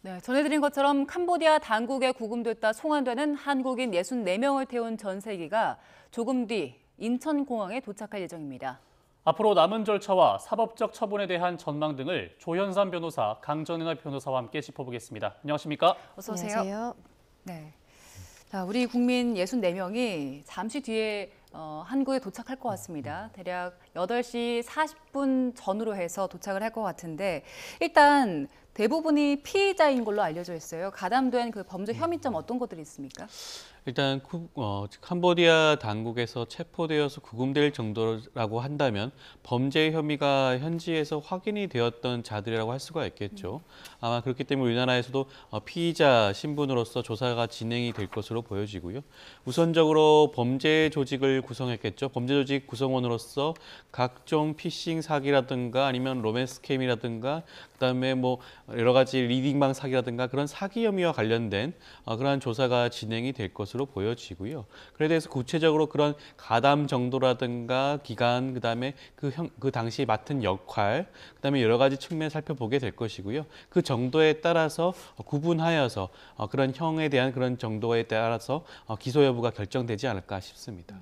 네, 전해드린 것처럼 캄보디아 당국에 구금됐다 송환되는 한국인 64명을 태운 전세기가 조금 뒤 인천공항에 도착할 예정입니다. 앞으로 남은 절차와 사법적 처분에 대한 전망 등을 조현삼 변호사, 강정은아 변호사와 함께 짚어보겠습니다. 안녕하십니까? 어서 오세요. 안녕하세요. 네. 자, 우리 국민 64명이 잠시 뒤에 한국에 도착할 것 같습니다. 대략 8시 40분 전후로 해서 도착을 할 것 같은데 일단 대부분이 피의자인 걸로 알려져 있어요. 가담된 그 범죄 혐의점 어떤 것들이 있습니까? 일단 캄보디아 당국에서 체포되어서 구금될 정도라고 한다면 범죄 혐의가 현지에서 확인이 되었던 자들이라고 할 수가 있겠죠. 아마 그렇기 때문에 우리나라에서도 피의자 신분으로서 조사가 진행이 될 것으로 보여지고요. 우선적으로 범죄 조직을 구성했겠죠. 범죄 조직 구성원으로서 각종 피싱 사기라든가 아니면 로맨스 스캠이라든가 그다음에 뭐 여러 가지 리딩방 사기라든가 그런 사기 혐의와 관련된 그러한 조사가 진행이 될 것으로 보여지고요. 그에 대해서 구체적으로 그런 가담 정도라든가 기간, 그다음에 그 당시 맡은 역할, 그다음에 여러 가지 측면 살펴보게 될 것이고요. 그 정도에 따라서 구분하여서 그런 형에 대한 그런 정도에 따라서 기소 여부가 결정되지 않을까 싶습니다.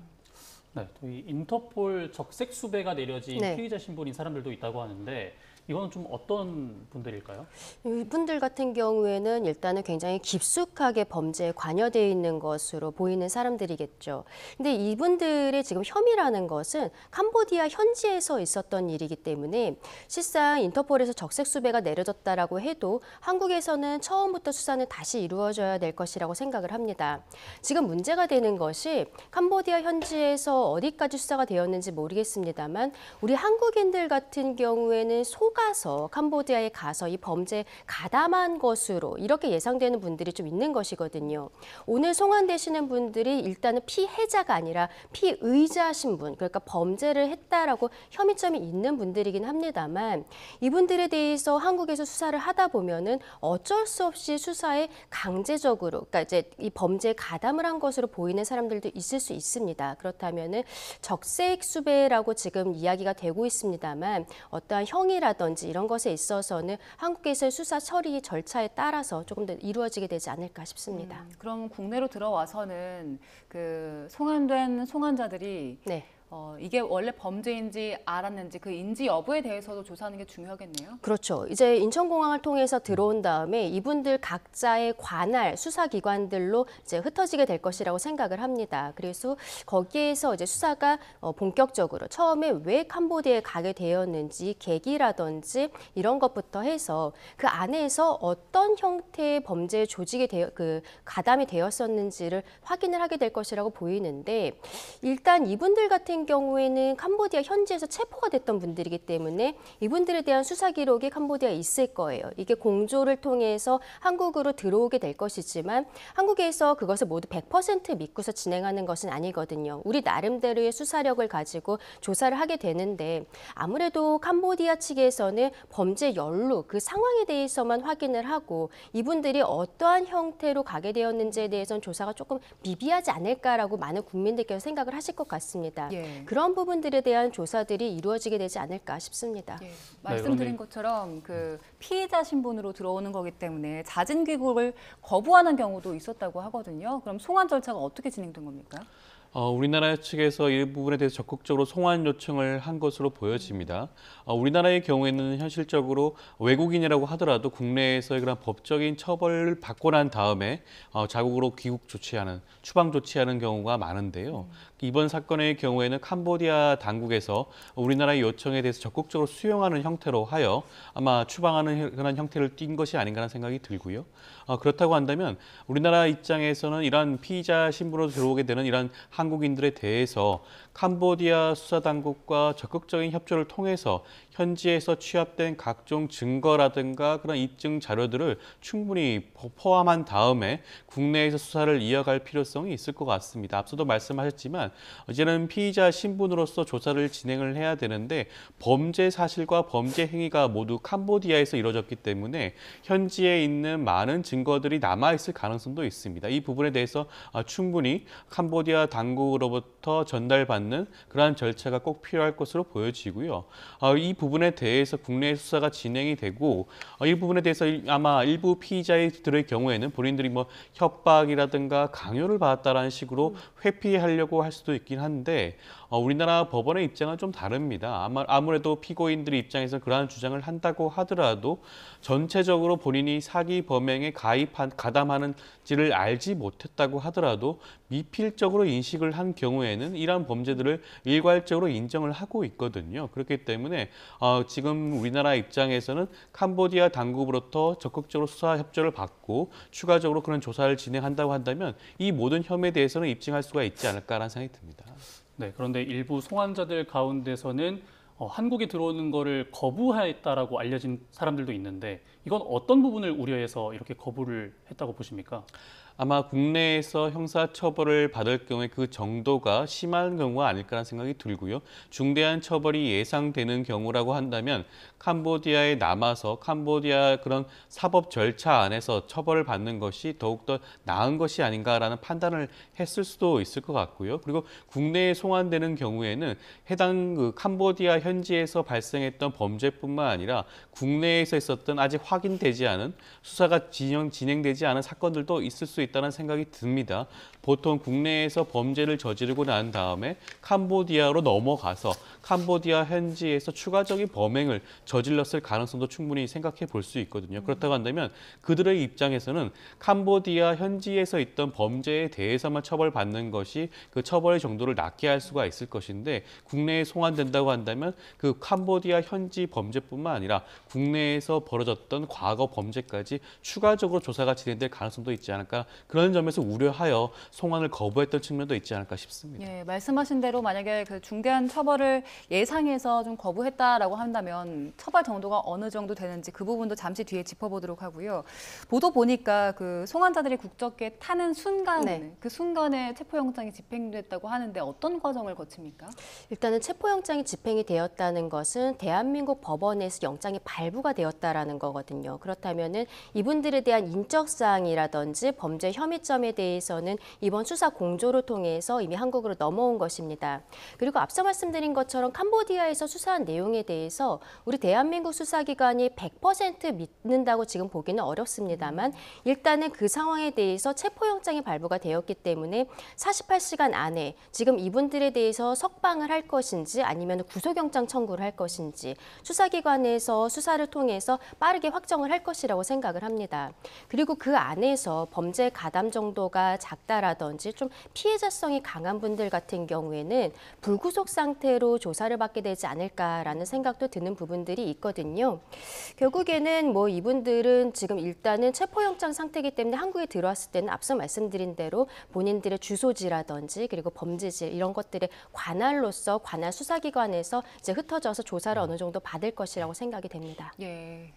네, 또 이 인터폴 적색 수배가 내려진 네. 피의자 신분인 사람들도 있다고 하는데 이거는 좀 어떤 분들일까요? 이분들 같은 경우에는 일단은 굉장히 깊숙하게 범죄에 관여되어 있는 것으로 보이는 사람들이겠죠. 근데 이분들의 지금 혐의라는 것은 캄보디아 현지에서 있었던 일이기 때문에 실상 인터폴에서 적색 수배가 내려졌다라고 해도 한국에서는 처음부터 수사는 다시 이루어져야 될 것이라고 생각을 합니다. 지금 문제가 되는 것이 캄보디아 현지에서 어디까지 수사가 되었는지 모르겠습니다만 우리 한국인들 같은 경우에는 속아서 캄보디아에 가서 이 범죄에 가담한 것으로 이렇게 예상되는 분들이 좀 있는 것이거든요. 오늘 송환되시는 분들이 일단은 피해자가 아니라 피의자 신분, 그러니까 범죄를 했다라고 혐의점이 있는 분들이긴 합니다만 이분들에 대해서 한국에서 수사를 하다 보면은 어쩔 수 없이 수사에 강제적으로, 그러니까 이제 이 범죄에 가담을 한 것으로 보이는 사람들도 있을 수 있습니다. 그렇다면은 적색 수배라고 지금 이야기가 되고 있습니다만 어떠한 형이라든지 이런 것에 있어서는 한국에서의 수사 처리 절차에 따라서 조금 더 이루어지게 되지 않을까 싶습니다. 그럼 국내로 들어와서는 그 송환된 송환자들이 네. 이게 원래 범죄인지 알았는지 그 인지 여부에 대해서도 조사하는 게 중요하겠네요. 그렇죠. 이제 인천공항을 통해서 들어온 다음에 이분들 각자의 관할 수사기관들로 이제 흩어지게 될 것이라고 생각을 합니다. 그래서 거기에서 이제 수사가 본격적으로 처음에 왜 캄보디아에 가게 되었는지 계기라든지 이런 것부터 해서 그 안에서 어떤 형태의 범죄 조직이 가담이 되었었는지를 확인을 하게 될 것이라고 보이는데 일단 이분들 같은 경우에는 캄보디아 현지에서 체포가 됐던 분들이기 때문에 이분들에 대한 수사 기록이 캄보디아에 있을 거예요. 이게 공조를 통해서 한국으로 들어오게 될 것이지만 한국에서 그것을 모두 100% 믿고서 진행하는 것은 아니거든요. 우리 나름대로의 수사력을 가지고 조사를 하게 되는데 아무래도 캄보디아 측에서는 범죄 연루, 그 상황에 대해서만 확인을 하고 이분들이 어떠한 형태로 가게 되었는지에 대해서는 조사가 조금 미비하지 않을까라고 많은 국민들께서 생각을 하실 것 같습니다. 예. 그런 부분들에 대한 조사들이 이루어지게 되지 않을까 싶습니다. 예, 말씀드린 그런데 것처럼 그 피해자 신분으로 들어오는 거기 때문에 자진 귀국을 거부하는 경우도 있었다고 하거든요. 그럼 송환 절차가 어떻게 진행된 겁니까? 우리나라 측에서 이 부분에 대해서 적극적으로 송환 요청을 한 것으로 보여집니다. 우리나라의 경우에는 현실적으로 외국인이라고 하더라도 국내에서의 그런 법적인 처벌을 받고 난 다음에 자국으로 귀국 조치하는, 추방 조치하는 경우가 많은데요. 이번 사건의 경우에는 캄보디아 당국에서 우리나라의 요청에 대해서 적극적으로 수용하는 형태로 하여 아마 추방하는 그런 형태를 띈 것이 아닌가 하는 생각이 들고요. 그렇다고 한다면 우리나라 입장에서는 이러한 피의자 신분으로 들어오게 되는 이러한 한국인들에 대해서 캄보디아 수사당국과 적극적인 협조를 통해서 현지에서 취합된 각종 증거라든가 그런 입증 자료들을 충분히 포함한 다음에 국내에서 수사를 이어갈 필요성이 있을 것 같습니다. 앞서도 말씀하셨지만 이제는 피의자 신분으로서 조사를 진행을 해야 되는데 범죄 사실과 범죄 행위가 모두 캄보디아에서 이루어졌기 때문에 현지에 있는 많은 증거들이 남아있을 가능성도 있습니다. 이 부분에 대해서 충분히 캄보디아 당국으로부터 전달받는 그러한 절차가 꼭 필요할 것으로 보여지고요. 이 부분에 대해서 국내 수사가 진행이 되고 이 부분에 대해서 아마 일부 피의자들의 경우에는 본인들이 뭐 협박이라든가 강요를 받았다라는 식으로 회피하려고 할 수도 있긴 한데 우리나라 법원의 입장은 좀 다릅니다. 아무래도 피고인들의 입장에서 그러한 주장을 한다고 하더라도 전체적으로 본인이 사기 범행에 가담하는지를 알지 못했다고 하더라도 미필적으로 인식을 한 경우에는 이러한 범죄들을 일괄적으로 인정을 하고 있거든요. 그렇기 때문에 지금 우리나라 입장에서는 캄보디아 당국으로부터 적극적으로 수사 협조를 받고 추가적으로 그런 조사를 진행한다고 한다면 이 모든 혐의에 대해서는 입증할 수가 있지 않을까라는 생각이 듭니다. 네, 그런데 일부 송환자들 가운데서는 한국에 들어오는 거를 거부했다라고 알려진 사람들도 있는데 이건 어떤 부분을 우려해서 이렇게 거부를 했다고 보십니까? 아마 국내에서 형사처벌을 받을 경우에 그 정도가 심한 경우가 아닐까라는 생각이 들고요. 중대한 처벌이 예상되는 경우라고 한다면 캄보디아에 남아서 캄보디아 그런 사법 절차 안에서 처벌을 받는 것이 더욱더 나은 것이 아닌가라는 판단을 했을 수도 있을 것 같고요. 그리고 국내에 송환되는 경우에는 해당 그 캄보디아 현지에서 발생했던 범죄뿐만 아니라 국내에서 있었던 아직 확인되지 않은 수사가 진행되지 않은 사건들도 있을 수 있다는 생각이 듭니다. 보통 국내에서 범죄를 저지르고 난 다음에 캄보디아로 넘어가서 캄보디아 현지에서 추가적인 범행을 저질렀을 가능성도 충분히 생각해 볼 수 있거든요. 그렇다고 한다면 그들의 입장에서는 캄보디아 현지에서 있던 범죄에 대해서만 처벌받는 것이 그 처벌의 정도를 낮게 할 수가 있을 것인데 국내에 송환된다고 한다면 그 캄보디아 현지 범죄뿐만 아니라 국내에서 벌어졌던 과거 범죄까지 추가적으로 조사가 진행될 가능성도 있지 않을까 그런 점에서 우려하여 송환을 거부했던 측면도 있지 않을까 싶습니다. 예, 말씀하신 대로 만약에 그 중대한 처벌을 예상해서 좀 거부했다라고 한다면 처벌 정도가 어느 정도 되는지 그 부분도 잠시 뒤에 짚어보도록 하고요. 보도 보니까 그 송환자들이 국적기에 타는 순간, 네. 그 순간에 체포영장이 집행됐다고 하는데 어떤 과정을 거칩니까? 일단은 체포영장이 집행이 되었다는 것은 대한민국 법원에서 영장이 발부가 되었다라는 거거든요. 그렇다면은 이분들에 대한 인적 사항이라든지 범죄 혐의점에 대해서는 이번 수사 공조를 통해서 이미 한국으로 넘어온 것입니다. 그리고 앞서 말씀드린 것처럼 캄보디아에서 수사한 내용에 대해서 우리 대한민국 수사기관이 100% 믿는다고 지금 보기는 어렵습니다만 일단은 그 상황에 대해서 체포영장이 발부가 되었기 때문에 48시간 안에 지금 이분들에 대해서 석방을 할 것인지 아니면 구속영장 청구를 할 것인지 수사기관에서 수사를 통해서 빠르게 확정을 할 것이라고 생각을 합니다. 그리고 그 안에서 범죄 가담 정도가 작다라든지 좀 피해자성이 강한 분들 같은 경우에는 불구속 상태로 조사를 받게 되지 않을까라는 생각도 드는 부분들이 있거든요. 결국에는 뭐 이분들은 지금 일단은 체포영장 상태이기 때문에 한국에 들어왔을 때는 앞서 말씀드린 대로 본인들의 주소지라든지 그리고 범죄질 이런 것들의 관할로서 관할 수사기관에서 이제 흩어져서 조사를 어느 정도 받을 것이라고 생각이 됩니다. 예.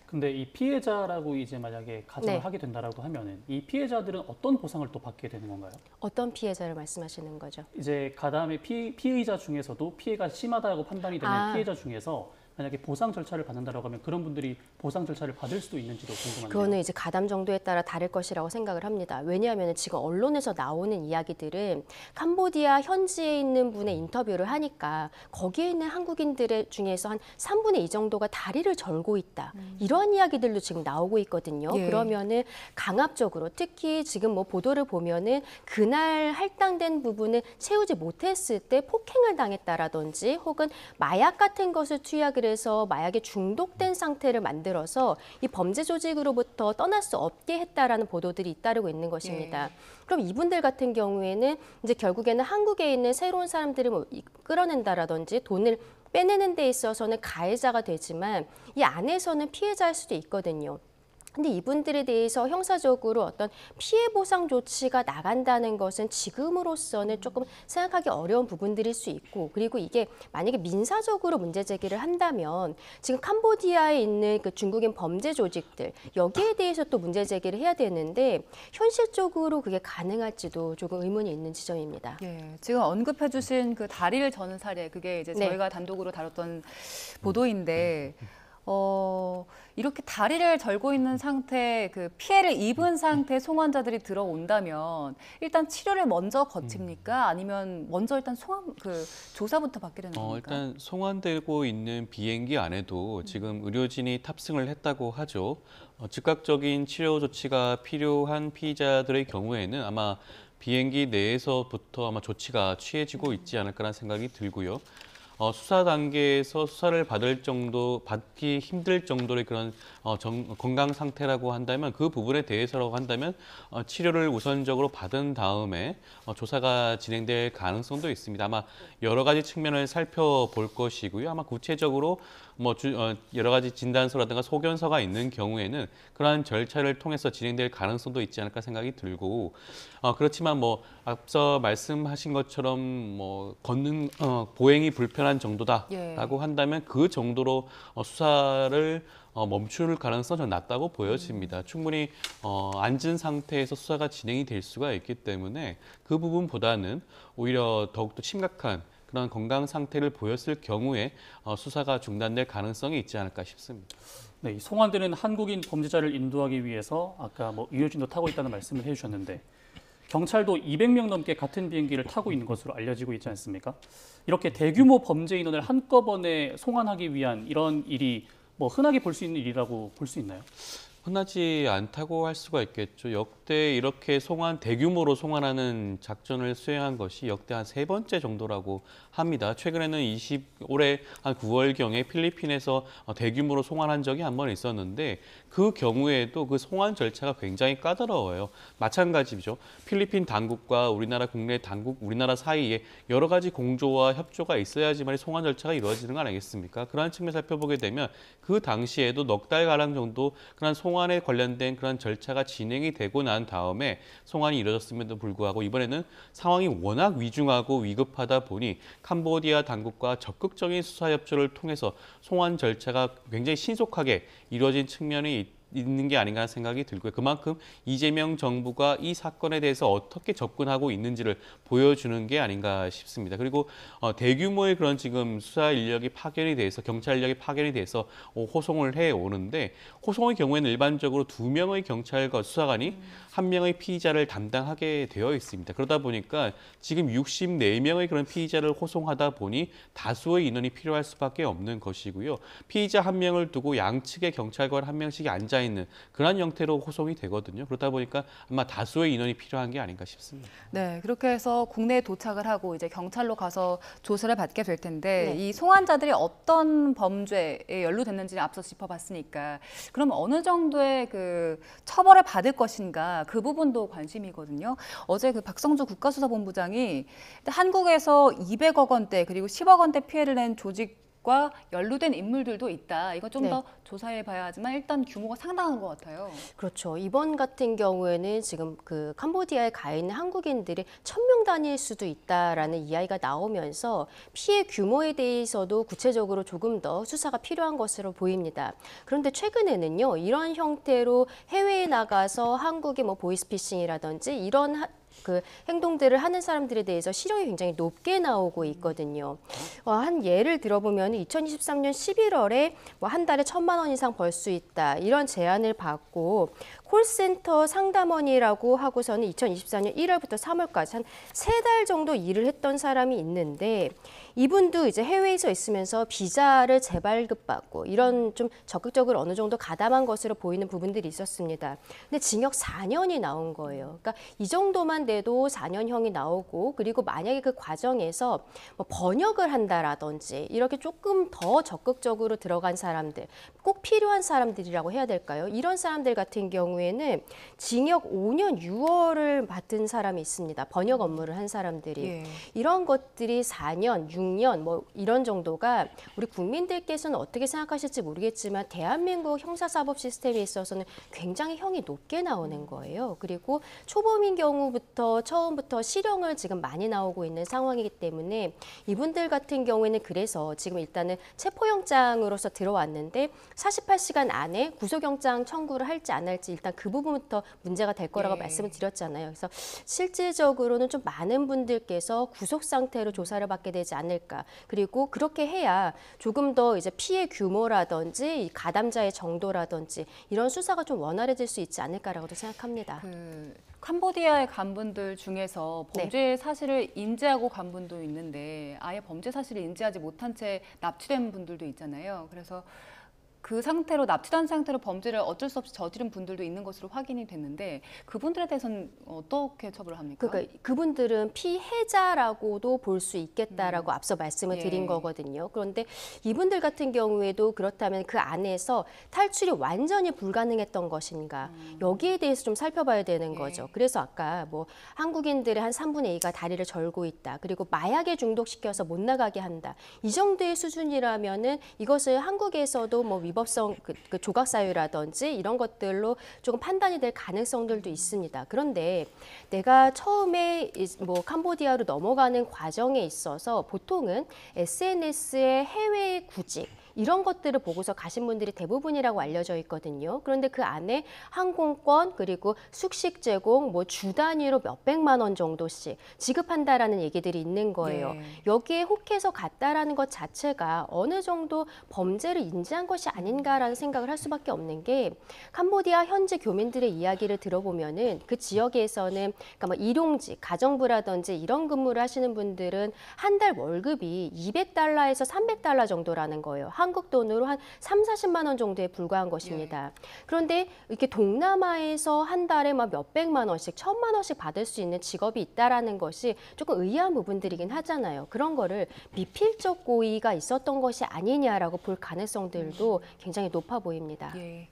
근데 이 피해자라고 이제 만약에 가정을 네. 하게 된다라고 하면은 이 피해자들은 어떤 보상을 또 받게 되는 건가요? 어떤 피해자를 말씀하시는 거죠? 이제 가담의 피의자 중에서도 피해가 심하다고 판단이 되는 피해자 중에서 만약에 보상 절차를 받는다라고 하면 그런 분들이 보상 절차를 받을 수도 있는지도 궁금하네요. 그거는 이제 가담 정도에 따라 다를 것이라고 생각을 합니다. 왜냐하면 지금 언론에서 나오는 이야기들은 캄보디아 현지에 있는 분의 인터뷰를 하니까 거기에 있는 한국인들 중에서 한 3분의 2 정도가 다리를 절고 있다. 이런 이야기들도 지금 나오고 있거든요. 예. 그러면은 강압적으로 특히 지금 뭐 보도를 보면은 그날 할당된 부분을 채우지 못했을 때 폭행을 당했다라든지 혹은 마약 같은 것을 투약을 해서 마약에 중독된 상태를 만들어서 이 범죄 조직으로부터 떠날 수 없게 했다라는 보도들이 잇따르고 있는 것입니다. 그럼 이분들 같은 경우에는 이제 결국에는 한국에 있는 새로운 사람들을 뭐 끌어낸다라든지 돈을 빼내는 데 있어서는 가해자가 되지만 이 안에서는 피해자일 수도 있거든요. 근데 이분들에 대해서 형사적으로 어떤 피해 보상 조치가 나간다는 것은 지금으로서는 조금 생각하기 어려운 부분들일 수 있고 그리고 이게 만약에 민사적으로 문제 제기를 한다면 지금 캄보디아에 있는 그 중국인 범죄 조직들 여기에 대해서 또 문제 제기를 해야 되는데 현실적으로 그게 가능할지도 조금 의문이 있는 지점입니다. 예, 지금 언급해주신 그 다리를 저는 사례, 그게 이제 네. 저희가 단독으로 다뤘던 보도인데, 이렇게 다리를 절고 있는 상태, 그 피해를 입은 상태 송환자들이 들어온다면 일단 치료를 먼저 거칩니까? 아니면 먼저 일단 조사부터 받게 되는 겁니까? 일단 송환되고 있는 비행기 안에도 지금 의료진이 탑승을 했다고 하죠. 즉각적인 치료 조치가 필요한 피의자들의 경우에는 아마 비행기 내에서부터 아마 조치가 취해지고 있지 않을까라는 생각이 들고요. 수사 단계에서 수사를 받기 힘들 정도의 그런 건강 상태라고 한다면 그 부분에 대해서라고 한다면 치료를 우선적으로 받은 다음에 조사가 진행될 가능성도 있습니다. 아마 여러 가지 측면을 살펴볼 것이고요. 아마 구체적으로 여러 가지 진단서라든가 소견서가 있는 경우에는 그러한 절차를 통해서 진행될 가능성도 있지 않을까 생각이 들고 그렇지만 앞서 말씀하신 것처럼 보행이 불편한 정도다라고 한다면 그 정도로 수사를 멈출 가능성은 좀 낮다고 보여집니다. 충분히 앉은 상태에서 수사가 진행이 될 수가 있기 때문에 그 부분보다는 오히려 더욱더 심각한 그런 건강 상태를 보였을 경우에 수사가 중단될 가능성이 있지 않을까 싶습니다. 네, 이 송환되는 한국인 범죄자를 인도하기 위해서 아까 의료진도 타고 있다는 말씀을 해주셨는데 경찰도 200명 넘게 같은 비행기를 타고 있는 것으로 알려지고 있지 않습니까? 이렇게 대규모 범죄 인원을 한꺼번에 송환하기 위한 이런 일이 흔하게 볼 수 있는 일이라고 볼 수 있나요? 흔하지 않다고 할 수가 있겠죠. 역대 이렇게 대규모로 송환하는 작전을 수행한 것이 역대 한 3번째 정도라고 합니다. 최근에는 올해 한 9월경에 필리핀에서 대규모로 송환한 적이 한 번 있었는데 그 경우에도 그 송환 절차가 굉장히 까다로워요. 마찬가지죠. 필리핀 당국과 우리나라 국내 당국, 우리나라 사이에 여러 가지 공조와 협조가 있어야지만 송환 절차가 이루어지는 거 아니겠습니까? 그러한 측면 살펴보게 되면 그 당시에도 넉 달가량 정도 그런 송환에 관련된 그런 절차가 진행이 되고 난 다음에 송환이 이루어졌음에도 불구하고 이번에는 상황이 워낙 위중하고 위급하다 보니 캄보디아 당국과 적극적인 수사 협조를 통해서 송환 절차가 굉장히 신속하게 이루어진 측면이 있는 게 아닌가 생각이 들고요. 그만큼 이재명 정부가 이 사건에 대해서 어떻게 접근하고 있는지를 보여주는 게 아닌가 싶습니다. 그리고 대규모의 그런 지금 수사 인력이 파견이 돼서 경찰 인력이 파견이 돼서 호송을 해 오는데 호송의 경우에는 일반적으로 2명의 경찰과 수사관이 1명의 피의자를 담당하게 되어 있습니다. 그러다 보니까 지금 64명의 그런 피의자를 호송하다 보니 다수의 인원이 필요할 수밖에 없는 것이고요. 피의자 1명을 두고 양측의 경찰관 1명씩이 앉아 있는 그런 형태로 호송이 되거든요. 그러다 보니까 아마 다수의 인원이 필요한 게 아닌가 싶습니다. 네, 그렇게 해서 국내에 도착을 하고 이제 경찰로 가서 조사를 받게 될 텐데 네. 이 송환자들이 어떤 범죄에 연루됐는지는 앞서 짚어봤으니까 그럼 어느 정도의 그 처벌을 받을 것인가 그 부분도 관심이거든요. 어제 그 박성주 국가수사본부장이 한국에서 200억 원대 그리고 10억 원대 피해를 낸 조직과 연루된 인물들도 있다. 이건 좀 더 조사해 봐야 하지만 일단 규모가 상당한 것 같아요. 그렇죠. 이번 같은 경우에는 지금 그 캄보디아에 가 있는 한국인들이 1000명 단위일 수도 있다라는 이야기가 나오면서 피해 규모에 대해서도 구체적으로 조금 더 수사가 필요한 것으로 보입니다. 그런데 최근에는요, 이런 형태로 해외에 나가서 한국의 보이스피싱이라든지 이런 그 행동들을 하는 사람들에 대해서 실형이 굉장히 높게 나오고 있거든요. 한 예를 들어보면 2023년 11월에 한 달에 1000만 원 이상 벌 수 있다 이런 제안을 받고 콜센터 상담원이라고 하고서는 2024년 1월부터 3월까지 한 3달 정도 일을 했던 사람이 있는데 이분도 이제 해외에서 있으면서 비자를 재발급받고 이런 좀 적극적으로 어느 정도 가담한 것으로 보이는 부분들이 있었습니다. 근데 징역 4년이 나온 거예요. 그러니까 이 정도만 돼도 4년형이 나오고 그리고 만약에 그 과정에서 번역을 한다라든지 이렇게 조금 더 적극적으로 들어간 사람들, 꼭 필요한 사람들이라고 해야 될까요? 이런 사람들 같은 경우에는 징역 5년 6월을 받은 사람이 있습니다. 번역 업무를 한 사람들이. 예. 이런 것들이 4년, 6년 이런 정도가 우리 국민들께서는 어떻게 생각하실지 모르겠지만 대한민국 형사사법 시스템에 있어서는 굉장히 형이 높게 나오는 거예요. 그리고 초범인 경우부터 전부터 처음부터 실형을 지금 많이 나오고 있는 상황이기 때문에 이분들 같은 경우에는 그래서 지금 일단은 체포영장으로서 들어왔는데 48시간 안에 구속영장 청구를 할지 안 할지 일단 그 부분부터 문제가 될 거라고 말씀을 드렸잖아요. 그래서 실질적으로는 좀 많은 분들께서 구속 상태로 조사를 받게 되지 않을까. 그리고 그렇게 해야 조금 더 이제 피해 규모라든지 이 가담자의 정도라든지 이런 수사가 좀 원활해질 수 있지 않을까라고도 생각합니다. 그 캄보디아에 간 분들 중에서 범죄 사실을 인지하고 간 분도 있는데 아예 범죄 사실을 인지하지 못한 채 납치된 분들도 있잖아요. 그래서 그 상태로 납치된 상태로 범죄를 어쩔 수 없이 저지른 분들도 있는 것으로 확인이 됐는데 그분들에 대해서는 어떻게 처벌을 합니까? 그러니까 그분들은 피해자라고도 볼 수 있겠다라고 앞서 말씀을 드린 거거든요. 그런데 이분들 같은 경우에도 그렇다면 그 안에서 탈출이 완전히 불가능했던 것인가 여기에 대해서 좀 살펴봐야 되는 거죠. 그래서 아까 뭐 한국인들의 한 3분의 2가 다리를 절고 있다. 그리고 마약에 중독시켜서 못 나가게 한다. 이 정도의 수준이라면은 이것을 한국에서도 뭐 위법성 그 조각 사유라든지 이런 것들로 조금 판단이 될 가능성들도 있습니다. 그런데 내가 처음에 뭐 캄보디아로 넘어가는 과정에 있어서 보통은 SNS의 해외 구직 이런 것들을 보고서 가신 분들이 대부분이라고 알려져 있거든요. 그런데 그 안에 항공권 그리고 숙식 제공 뭐 주 단위로 몇백만 원 정도씩 지급한다라는 얘기들이 있는 거예요. 여기에 혹해서 갔다라는 것 자체가 어느 정도 범죄를 인지한 것이 아닌가라는 생각을 할 수밖에 없는 게 캄보디아 현지 교민들의 이야기를 들어보면은 그 지역에서는 그러니까 뭐 일용직, 가정부라든지 이런 근무를 하시는 분들은 한 달 월급이 200달러에서 300달러 정도라는 거예요. 한국 돈으로 한 3, 40만 원 정도에 불과한 것입니다. 그런데 이렇게 동남아에서 한 달에 막 몇백만 원씩, 1000만 원씩 받을 수 있는 직업이 있다라는 것이 조금 의아한 부분들이긴 하잖아요. 그런 거를 미필적 고의가 있었던 것이 아니냐라고 볼 가능성들도 굉장히 높아 보입니다. 네,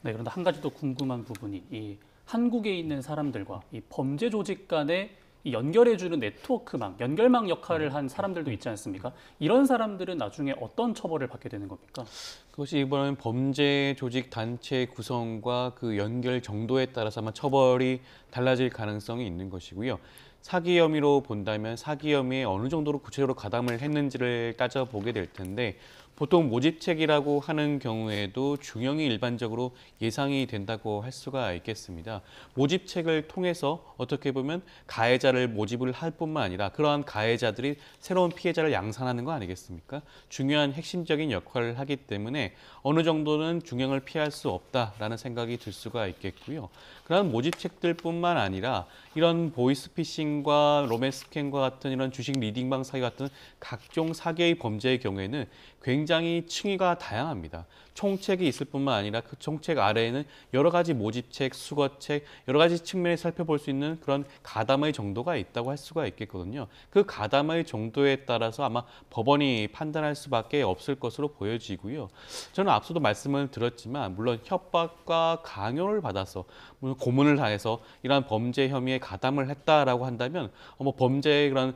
그런데 한 가지 더 궁금한 부분이 이 한국에 있는 사람들과 이 범죄 조직 간의 이 연결해주는 네트워크망, 연결망 역할을 한 사람들도 있지 않습니까? 이런 사람들은 나중에 어떤 처벌을 받게 되는 겁니까? 그것이 이번엔 범죄 조직 단체 구성과 그 연결 정도에 따라서 아마 처벌이 달라질 가능성이 있는 것이고요. 사기 혐의로 본다면 사기 혐의에 어느 정도로 구체적으로 가담을 했는지를 따져보게 될 텐데 보통 모집책이라고 하는 경우에도 중형이 일반적으로 예상이 된다고 할 수가 있겠습니다. 모집책을 통해서 어떻게 보면 가해자를 모집을 할 뿐만 아니라 그러한 가해자들이 새로운 피해자를 양산하는 거 아니겠습니까? 중요한 핵심적인 역할을 하기 때문에 어느 정도는 중형을 피할 수 없다라는 생각이 들 수가 있겠고요. 그런 모집책들뿐만 아니라 이런 보이스피싱과 로맨스 스캔과 같은 이런 주식 리딩방 사기 같은 각종 사기의 범죄의 경우에는 굉장히 층위가 다양합니다. 총책이 있을 뿐만 아니라 그 총책 아래에는 여러 가지 모집책, 수거책, 여러 가지 측면에 살펴볼 수 있는 그런 가담의 정도가 있다고 할 수가 있겠거든요. 그 가담의 정도에 따라서 아마 법원이 판단할 수밖에 없을 것으로 보여지고요. 저는 앞서도 말씀을 드렸지만 물론 협박과 강요를 받아서 물론 고문을 당해서 이러한 범죄 혐의에 가담을 했다라고 한다면 뭐 범죄의 그런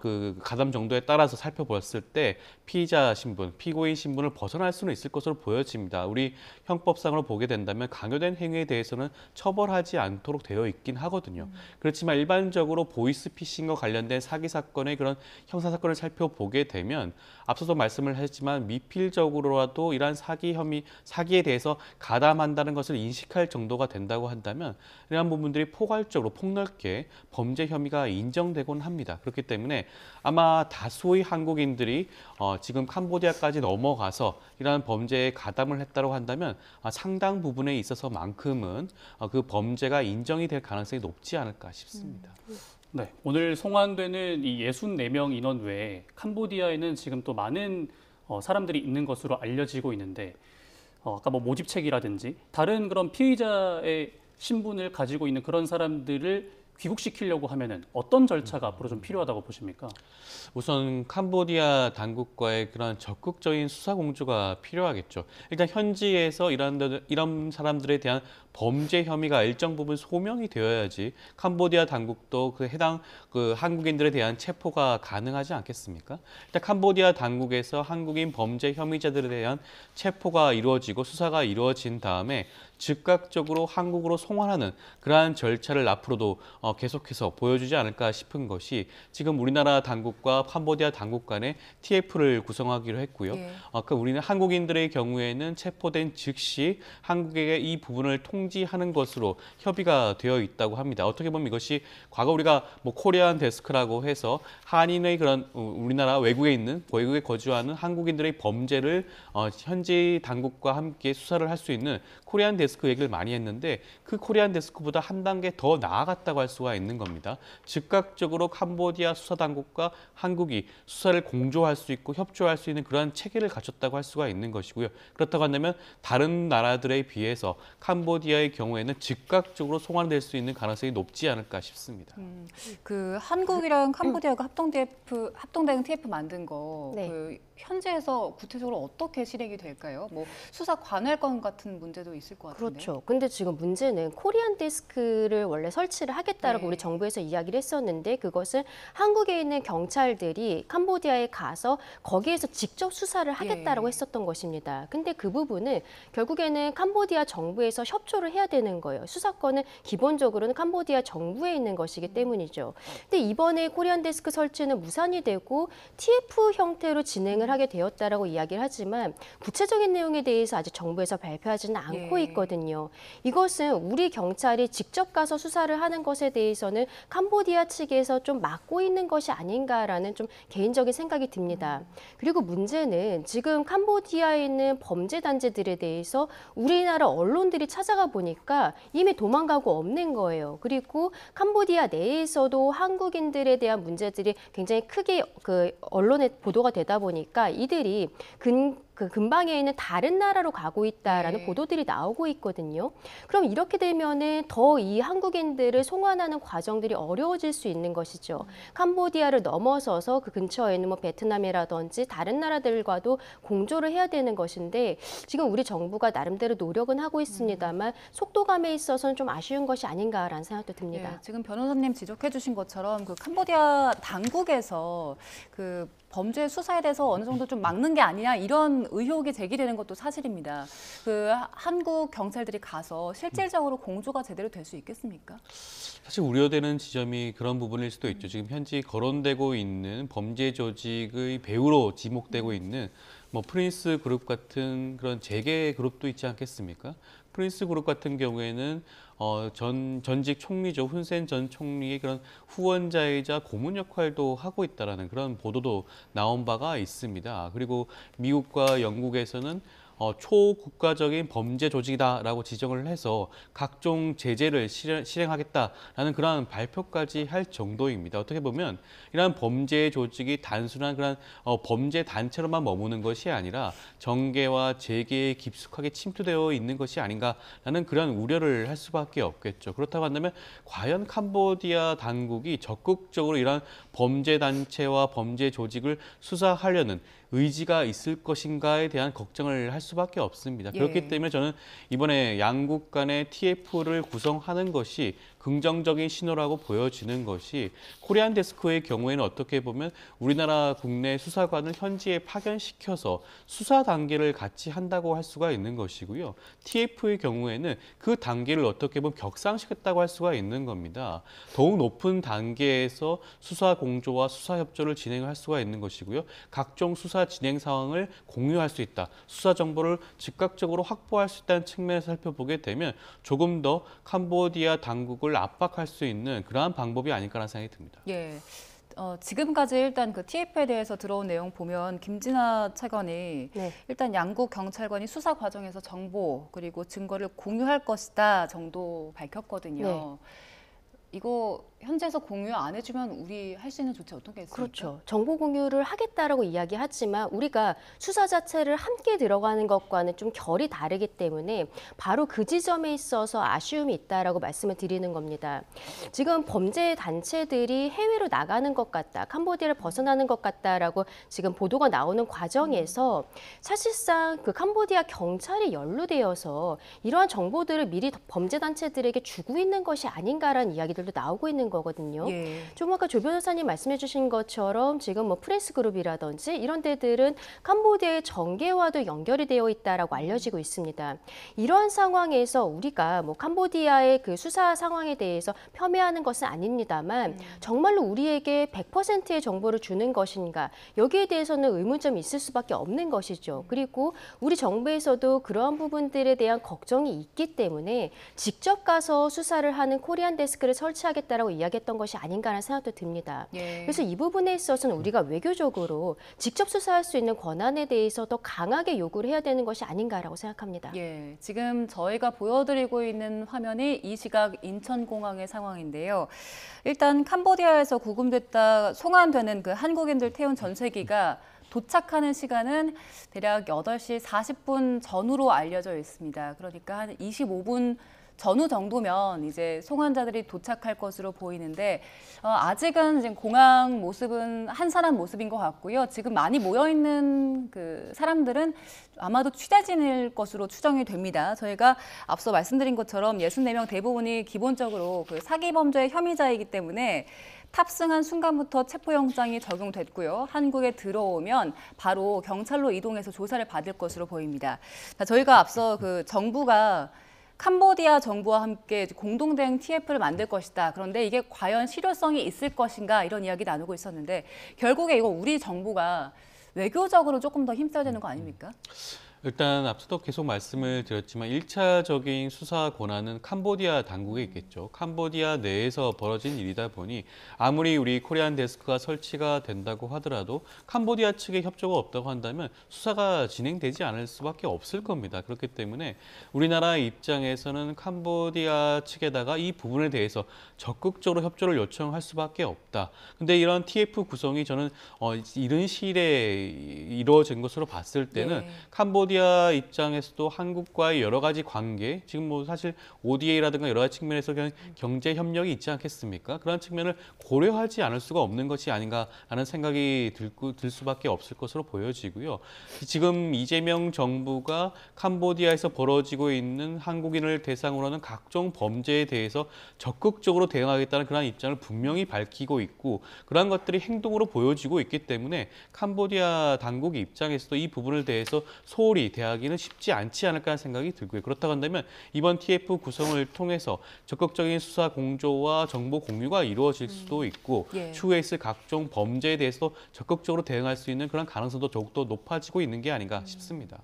그 가담 정도에 따라서 살펴봤을 때 피의자 신분, 피고인 신분을 벗어날 수는 있을 것으로 보여집니다. 우리 형법상으로 보게 된다면 강요된 행위에 대해서는 처벌하지 않도록 되어 있긴 하거든요. 그렇지만 일반적으로 보이스피싱과 관련된 사기 사건의 그런 형사 사건을 살펴보게 되면 앞서도 말씀을 하셨지만 미필적으로라도 이러한 사기 혐의, 사기에 대해서 가담한다는 것을 인식할 정도가 된다고 한다면 이러한 부분들이 포괄적으로 폭넓게 범죄 혐의가 인정되곤 합니다. 그렇기 때문에 아마 다수의 한국인들이 지금 캄보디아까지 넘어가서 이러한 범죄에 가담을 했다고 한다면 상당 부분에 있어서만큼은 그 범죄가 인정이 될 가능성이 높지 않을까 싶습니다. 네, 오늘 송환되는 이 64명 인원 외에 캄보디아에는 지금 또 많은 사람들이 있는 것으로 알려지고 있는데 아까 뭐 모집책이라든지 다른 그런 피의자의 신분을 가지고 있는 그런 사람들을 귀국시키려고 하면은 어떤 절차가 앞으로 좀 필요하다고 보십니까? 우선 캄보디아 당국과의 그런 적극적인 수사 공조가 필요하겠죠. 일단 현지에서 이런 사람들에 대한 범죄 혐의가 일정 부분 소명이 되어야지 캄보디아 당국도 그 해당 그 한국인들에 대한 체포가 가능하지 않겠습니까? 일단 캄보디아 당국에서 한국인 범죄 혐의자들에 대한 체포가 이루어지고 수사가 이루어진 다음에 즉각적으로 한국으로 송환하는 그러한 절차를 앞으로도 계속해서 보여주지 않을까 싶은 것이 지금 우리나라 당국과 캄보디아 당국 간의 TF를 구성하기로 했고요. 예. 우리는 한국인들의 경우에는 체포된 즉시 한국에게 이 부분을 통지하는 것으로 협의가 되어 있다고 합니다. 어떻게 보면 이것이 과거 우리가 뭐 코리안 데스크라고 해서 한인의 그런 우리나라 외국에 거주하는 한국인들의 범죄를 현지 당국과 함께 수사를 할 수 있는 코리안 데스크 얘기를 많이 했는데 그 코리안 데스크보다 한 단계 더 나아갔다고 할 수가 있는 겁니다. 즉각적으로 캄보디아 수사당국과 한국이 수사를 공조할 수 있고 협조할 수 있는 그러한 체계를 갖췄다고 할 수가 있는 것이고요. 그렇다고 한다면 다른 나라들에 비해서 캄보디아의 경우에는 즉각적으로 송환될 수 있는 가능성이 높지 않을까 싶습니다. 그 한국이랑 캄보디아가 합동대응 TF 만든 거 네. 그 현지에서 구체적으로 어떻게 실행이 될까요? 뭐 수사 관할권 같은 문제도 있을 것 같은데. 그렇죠. 근데 지금 문제는 코리안 데스크를 원래 설치를 하겠다라고 네. 우리 정부에서 이야기를 했었는데 그것은 한국에 있는 경찰들이 캄보디아에 가서 거기에서 직접 수사를 하겠다라고 예. 했었던 것입니다. 근데 그 부분은 결국에는 캄보디아 정부에서 협조를 해야 되는 거예요. 수사권은 기본적으로는 캄보디아 정부에 있는 것이기 때문이죠. 근데 이번에 코리안 데스크 설치는 무산이 되고 TF 형태로 진행을 하게 되었다라고 이야기를 하지만 구체적인 내용에 대해서 아직 정부에서 발표하지는 않고 예. 있거든요. 이것은 우리 경찰이 직접 가서 수사를 하는 것에 대해서는 캄보디아 측에서 좀 막고 있는 것이 아닌가라는 좀 개인적인 생각이 듭니다. 그리고 문제는 지금 캄보디아에 있는 범죄 단체들에 대해서 우리나라 언론들이 찾아가 보니까 이미 도망가고 없는 거예요. 그리고 캄보디아 내에서도 한국인들에 대한 문제들이 굉장히 크게 그 언론에 보도가 되다 보니까 이들이 그 근방에 있는 다른 나라로 가고 있다라는 네. 보도들이 나오고 있거든요. 그럼 이렇게 되면은 더 이 한국인들을 송환하는 과정들이 어려워질 수 있는 것이죠. 캄보디아를 넘어서서 그 근처에 있는 뭐 베트남이라든지 다른 나라들과도 공조를 해야 되는 것인데 지금 우리 정부가 나름대로 노력은 하고 있습니다만 속도감에 있어서는 좀 아쉬운 것이 아닌가라는 생각도 듭니다. 예, 지금 변호사님 지적해 주신 것처럼 그 캄보디아 당국에서 그 범죄 수사에 대해서 어느 정도 좀 막는 게 아니냐 이런 의혹이 제기되는 것도 사실입니다. 그 한국 경찰들이 가서 실질적으로 공조가 제대로 될 수 있겠습니까? 사실 우려되는 지점이 그런 부분일 수도 있죠. 지금 현지 거론되고 있는 범죄 조직의 배후로 지목되고 있는 뭐 프린스 그룹 같은 그런 재계 그룹도 있지 않겠습니까? 프린스 그룹 같은 경우에는 전직 총리죠. 훈센 전 총리의 그런 후원자이자 고문 역할도 하고 있다라는 그런 보도도 나온 바가 있습니다. 그리고 미국과 영국에서는 초국가적인 범죄 조직이다라고 지정을 해서 각종 제재를 실행하겠다라는 그런 발표까지 할 정도입니다. 어떻게 보면 이러한 범죄 조직이 단순한 그런 범죄 단체로만 머무는 것이 아니라 정계와 재계에 깊숙하게 침투되어 있는 것이 아닌가라는 그런 우려를 할 수밖에 없겠죠. 그렇다고 한다면 과연 캄보디아 당국이 적극적으로 이러한 범죄 단체와 범죄 조직을 수사하려는 의지가 있을 것인가에 대한 걱정을 할 수밖에 없습니다. 예. 그렇기 때문에 저는 이번에 양국 간의 TF를 구성하는 것이 긍정적인 신호라고 보여지는 것이 코리안 데스크의 경우에는 어떻게 보면 우리나라 국내 수사관을 현지에 파견시켜서 수사 단계를 같이 한다고 할 수가 있는 것이고요. TF의 경우에는 그 단계를 어떻게 보면 격상시켰다고 할 수가 있는 겁니다. 더욱 높은 단계에서 수사 공조와 수사 협조를 진행할 수가 있는 것이고요. 각종 수사 진행 상황을 공유할 수 있다. 수사 정보를 즉각적으로 확보할 수 있다는 측면에서 살펴보게 되면 조금 더 캄보디아 당국을 압박할 수 있는 그러한 방법이 아닐까라는 생각이 듭니다. 예. 지금까지 일단 그 TF에 대해서 들어온 내용 보면 김진아 차관이 네. 일단 양국 경찰관이 수사 과정에서 정보 그리고 증거를 공유할 것이다 정도 밝혔거든요. 네. 이거 현지에서 공유 안 해주면 우리 할 수 있는 조치 어떤 게 있을까요? 그렇죠. 정보 공유를 하겠다라고 이야기하지만 우리가 수사 자체를 함께 들어가는 것과는 좀 결이 다르기 때문에 바로 그 지점에 있어서 아쉬움이 있다라고 말씀을 드리는 겁니다. 지금 범죄 단체들이 해외로 나가는 것 같다, 캄보디아를 벗어나는 것 같다라고 지금 보도가 나오는 과정에서 사실상 그 캄보디아 경찰이 연루되어서 이러한 정보들을 미리 범죄 단체들에게 주고 있는 것이 아닌가라는 이야기들도 나오고 있는 거거든요. 예. 좀 아까 조 변호사님 말씀해 주신 것처럼 지금 뭐 프레스 그룹이라든지 이런 데들은 캄보디아의 정계와도 연결이 되어 있다라고 알려지고 있습니다. 이러한 상황에서 우리가 뭐 캄보디아의 그 수사 상황에 대해서 폄훼하는 것은 아닙니다만 정말로 우리에게 100%의 정보를 주는 것인가 여기에 대해서는 의문점이 있을 수밖에 없는 것이죠. 그리고 우리 정부에서도 그러한 부분들에 대한 걱정이 있기 때문에 직접 가서 수사를 하는 코리안 데스크를 설치하겠다라고 이야기했던 것이 아닌가라는 생각도 듭니다. 예. 그래서 이 부분에 있어서는 우리가 외교적으로 직접 수사할 수 있는 권한에 대해서 더 강하게 요구를 해야 되는 것이 아닌가라고 생각합니다. 예, 지금 저희가 보여드리고 있는 화면이 이 시각 인천공항의 상황인데요. 일단 캄보디아에서 구금됐다 송환되는 그 한국인들 태운 전세기가 도착하는 시간은 대략 8시 40분 전후로 알려져 있습니다. 그러니까 한 25분 전후 정도면 이제 송환자들이 도착할 것으로 보이는데 아직은 지금 공항 모습은 한 사람 모습인 것 같고요. 지금 많이 모여 있는 그 사람들은 아마도 취재진일 것으로 추정이 됩니다. 저희가 앞서 말씀드린 것처럼 64명 대부분이 기본적으로 그 사기 범죄의 혐의자이기 때문에 탑승한 순간부터 체포영장이 적용됐고요. 한국에 들어오면 바로 경찰로 이동해서 조사를 받을 것으로 보입니다. 자, 저희가 앞서 그 정부가 캄보디아 정부와 함께 공동대응 TF를 만들 것이다. 그런데 이게 과연 실효성이 있을 것인가 이런 이야기 나누고 있었는데 결국에 이거 우리 정부가 외교적으로 조금 더 힘써야 되는 거 아닙니까? 일단 앞서도 계속 말씀을 드렸지만 1차적인 수사 권한은 캄보디아 당국에 있겠죠. 캄보디아 내에서 벌어진 일이다 보니 아무리 우리 코리안 데스크가 설치가 된다고 하더라도 캄보디아 측의 협조가 없다고 한다면 수사가 진행되지 않을 수밖에 없을 겁니다. 그렇기 때문에 우리나라 입장에서는 캄보디아 측에다가 이 부분에 대해서 적극적으로 협조를 요청할 수밖에 없다. 근데 이런 TF 구성이 저는 이른 시일에 이루어진 것으로 봤을 때는 네. 캄보디아 입장에서도 한국과의 여러 가지 관계, 지금 뭐 사실 ODA라든가 여러 가지 측면에서 그냥 경제 협력이 있지 않겠습니까? 그런 측면을 고려하지 않을 수가 없는 것이 아닌가라는 생각이 들 수밖에 없을 것으로 보여지고요. 지금 이재명 정부가 캄보디아에서 벌어지고 있는 한국인을 대상으로 하는 각종 범죄에 대해서 적극적으로 대응하겠다는 그런 입장을 분명히 밝히고 있고 그러한 것들이 행동으로 보여지고 있기 때문에 캄보디아 당국 입장에서도 이 부분을 대해서 소홀히 대하기는 쉽지 않지 않을까 하는 생각이 들고요. 그렇다고 한다면 이번 TF 구성을 통해서 적극적인 수사 공조와 정보 공유가 이루어질 수도 있고 예. 추후에 있을 각종 범죄에 대해서 적극적으로 대응할 수 있는 그런 가능성도 더욱더 높아지고 있는 게 아닌가 싶습니다.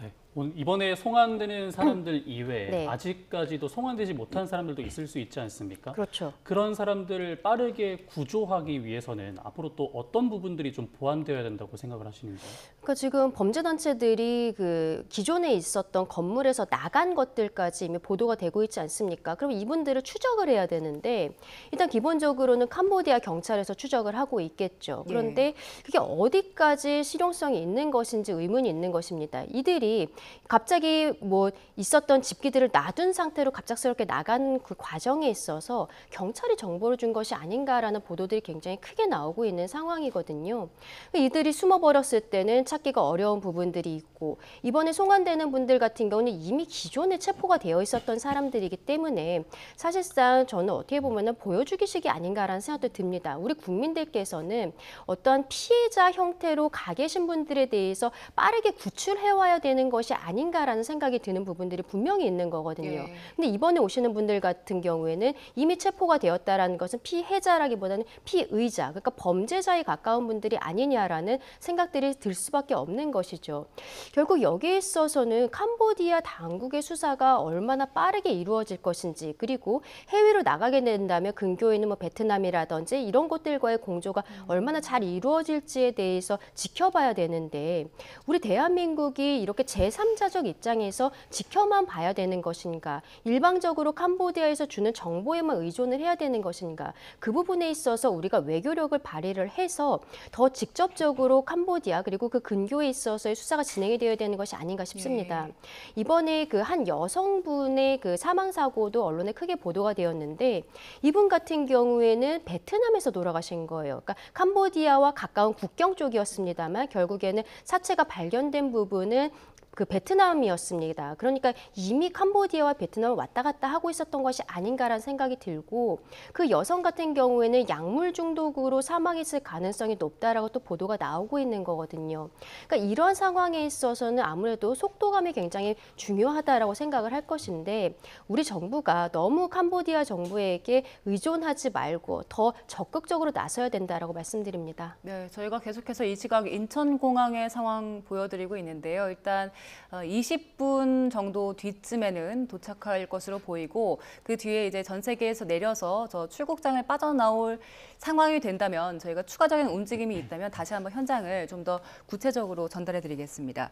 네. 이번에 송환되는 사람들 이외에 네. 아직까지도 송환되지 못한 사람들도 있을 수 있지 않습니까? 그렇죠. 그런 사람들을 빠르게 구조하기 위해서는 앞으로 또 어떤 부분들이 좀 보완되어야 된다고 생각을 하시는지요? 그러니까 지금 범죄단체들이 그 기존에 있었던 건물에서 나간 것들까지 이미 보도가 되고 있지 않습니까? 그럼 이분들을 추적을 해야 되는데 일단 기본적으로는 캄보디아 경찰에서 추적을 하고 있겠죠. 그런데 그게 어디까지 실용성이 있는 것인지 의문이 있는 것입니다. 이들이 갑자기 뭐 있었던 집기들을 놔둔 상태로 갑작스럽게 나간 그 과정에 있어서 경찰이 정보를 준 것이 아닌가라는 보도들이 굉장히 크게 나오고 있는 상황이거든요. 이들이 숨어버렸을 때는 찾기가 어려운 부분들이 있고 이번에 송환되는 분들 같은 경우는 이미 기존에 체포가 되어 있었던 사람들이기 때문에 사실상 저는 어떻게 보면 보여주기식이 아닌가라는 생각도 듭니다. 우리 국민들께서는 어떠한 피해자 형태로 가 계신 분들에 대해서 빠르게 구출해와야 되는 것이 아닌가라는 생각이 드는 부분들이 분명히 있는 거거든요. 예. 근데 이번에 오시는 분들 같은 경우에는 이미 체포가 되었다라는 것은 피해자라기보다는 피의자, 그러니까 범죄자에 가까운 분들이 아니냐라는 생각들이 들 수밖에 없는 것이죠. 결국 여기에 있어서는 캄보디아 당국의 수사가 얼마나 빠르게 이루어질 것인지 그리고 해외로 나가게 된다면 근교에 있는 뭐 베트남이라든지 이런 곳들과의 공조가 얼마나 잘 이루어질지에 대해서 지켜봐야 되는데 우리 대한민국이 이렇게 제3 제3자적 입장에서 지켜만 봐야 되는 것인가, 일방적으로 캄보디아에서 주는 정보에만 의존을 해야 되는 것인가, 그 부분에 있어서 우리가 외교력을 발휘를 해서 더 직접적으로 캄보디아 그리고 그 근교에 있어서의 수사가 진행이 되어야 되는 것이 아닌가 싶습니다. 이번에 그 한 여성분의 그 사망 사고도 언론에 크게 보도가 되었는데 이분 같은 경우에는 베트남에서 돌아가신 거예요. 그러니까 캄보디아와 가까운 국경 쪽이었습니다만 결국에는 사체가 발견된 부분은 그 베트남이었습니다. 그러니까 이미 캄보디아와 베트남을 왔다 갔다 하고 있었던 것이 아닌가라는 생각이 들고 그 여성 같은 경우에는 약물 중독으로 사망했을 가능성이 높다라고 또 보도가 나오고 있는 거거든요. 그러니까 이런 상황에 있어서는 아무래도 속도감이 굉장히 중요하다라고 생각을 할 것인데 우리 정부가 너무 캄보디아 정부에게 의존하지 말고 더 적극적으로 나서야 된다라고 말씀드립니다. 네, 저희가 계속해서 이 시각 인천공항의 상황 보여드리고 있는데요. 일단 20분 정도 뒤쯤에는 도착할 것으로 보이고 그 뒤에 이제 전 세계에서 내려서 저 출국장을 빠져나올 상황이 된다면 저희가 추가적인 움직임이 있다면 다시 한번 현장을 좀 더 구체적으로 전달해 드리겠습니다.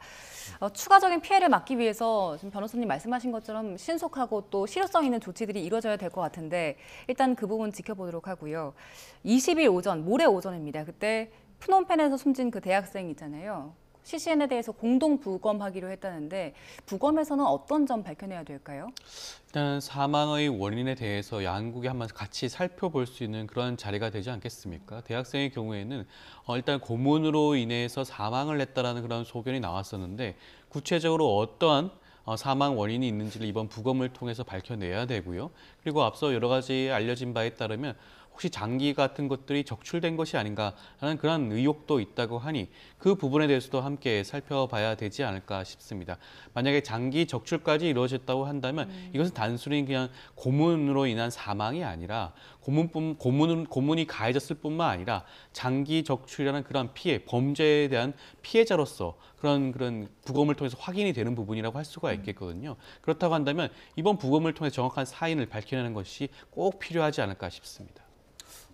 추가적인 피해를 막기 위해서 지금 변호사님 말씀하신 것처럼 신속하고 또 실효성 있는 조치들이 이루어져야 될 것 같은데 일단 그 부분 지켜보도록 하고요. 20일 오전, 모레 오전입니다. 그때 프놈펜에서 숨진 그 대학생 있잖아요. CCN에 대해서 공동 부검하기로 했다는데 부검에서는 어떤 점 밝혀내야 될까요? 일단 사망의 원인에 대해서 양국이 한번 같이 살펴볼 수 있는 그런 자리가 되지 않겠습니까? 대학생의 경우에는 일단 고문으로 인해서 사망을 했다라는 그런 소견이 나왔었는데 구체적으로 어떠한 사망 원인이 있는지를 이번 부검을 통해서 밝혀내야 되고요. 그리고 앞서 여러 가지 알려진 바에 따르면 혹시 장기 같은 것들이 적출된 것이 아닌가라는 그런 의혹도 있다고 하니 그 부분에 대해서도 함께 살펴봐야 되지 않을까 싶습니다. 만약에 장기 적출까지 이루어졌다고 한다면 이것은 단순히 그냥 고문으로 인한 사망이 아니라 고문이 가해졌을 뿐만 아니라 장기 적출이라는 그런 피해, 범죄에 대한 피해자로서 그런 부검을 통해서 확인이 되는 부분이라고 할 수가 있겠거든요. 그렇다고 한다면 이번 부검을 통해 정확한 사인을 밝혀내는 것이 꼭 필요하지 않을까 싶습니다.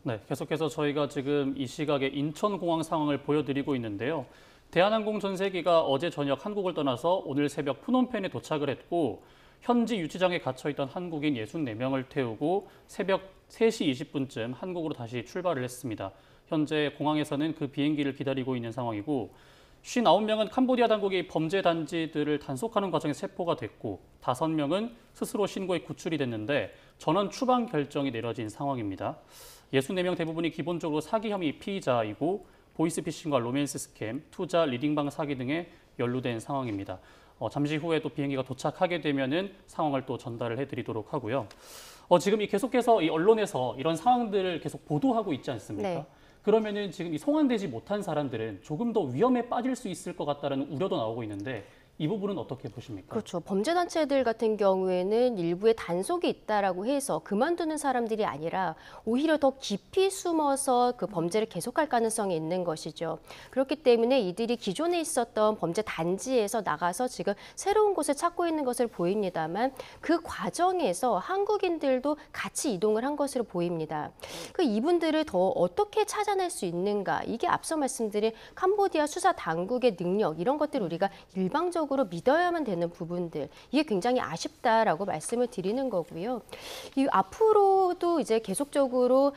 네, 계속해서 저희가 지금 이 시각에 인천공항 상황을 보여드리고 있는데요. 대한항공 전세기가 어제 저녁 한국을 떠나서 오늘 새벽 프놈펜에 도착을 했고 현지 유치장에 갇혀있던 한국인 64명을 태우고 새벽 3시 20분쯤 한국으로 다시 출발을 했습니다. 현재 공항에서는 그 비행기를 기다리고 있는 상황이고 59명은 캄보디아 당국이 범죄 단지들을 단속하는 과정에서 체포가 됐고 5명은 스스로 신고해 구출이 됐는데 전원 추방 결정이 내려진 상황입니다. 64명 대부분이 기본적으로 사기 혐의 피의자이고 보이스피싱과 로맨스 스캠, 투자, 리딩방 사기 등에 연루된 상황입니다. 잠시 후에 또 비행기가 도착하게 되면은 상황을 또 전달을 해드리도록 하고요. 지금 계속해서 이 언론에서 이런 상황들을 계속 보도하고 있지 않습니까? 네. 그러면은 지금 이 송환되지 못한 사람들은 조금 더 위험에 빠질 수 있을 것 같다는 우려도 나오고 있는데 이 부분은 어떻게 보십니까? 그렇죠. 범죄단체들 같은 경우에는 일부의 단속이 있다라고 해서 그만두는 사람들이 아니라 오히려 더 깊이 숨어서 그 범죄를 계속할 가능성이 있는 것이죠. 그렇기 때문에 이들이 기존에 있었던 범죄 단지에서 나가서 지금 새로운 곳을 찾고 있는 것을 보입니다만 그 과정에서 한국인들도 같이 이동을 한 것으로 보입니다. 그 이분들을 더 어떻게 찾아낼 수 있는가? 이게 앞서 말씀드린 캄보디아 수사 당국의 능력 이런 것들을 우리가 일방적으로 믿어야만 되는 부분들 이게 굉장히 아쉽다라고 말씀을 드리는 거고요. 앞으로도 이제 계속적으로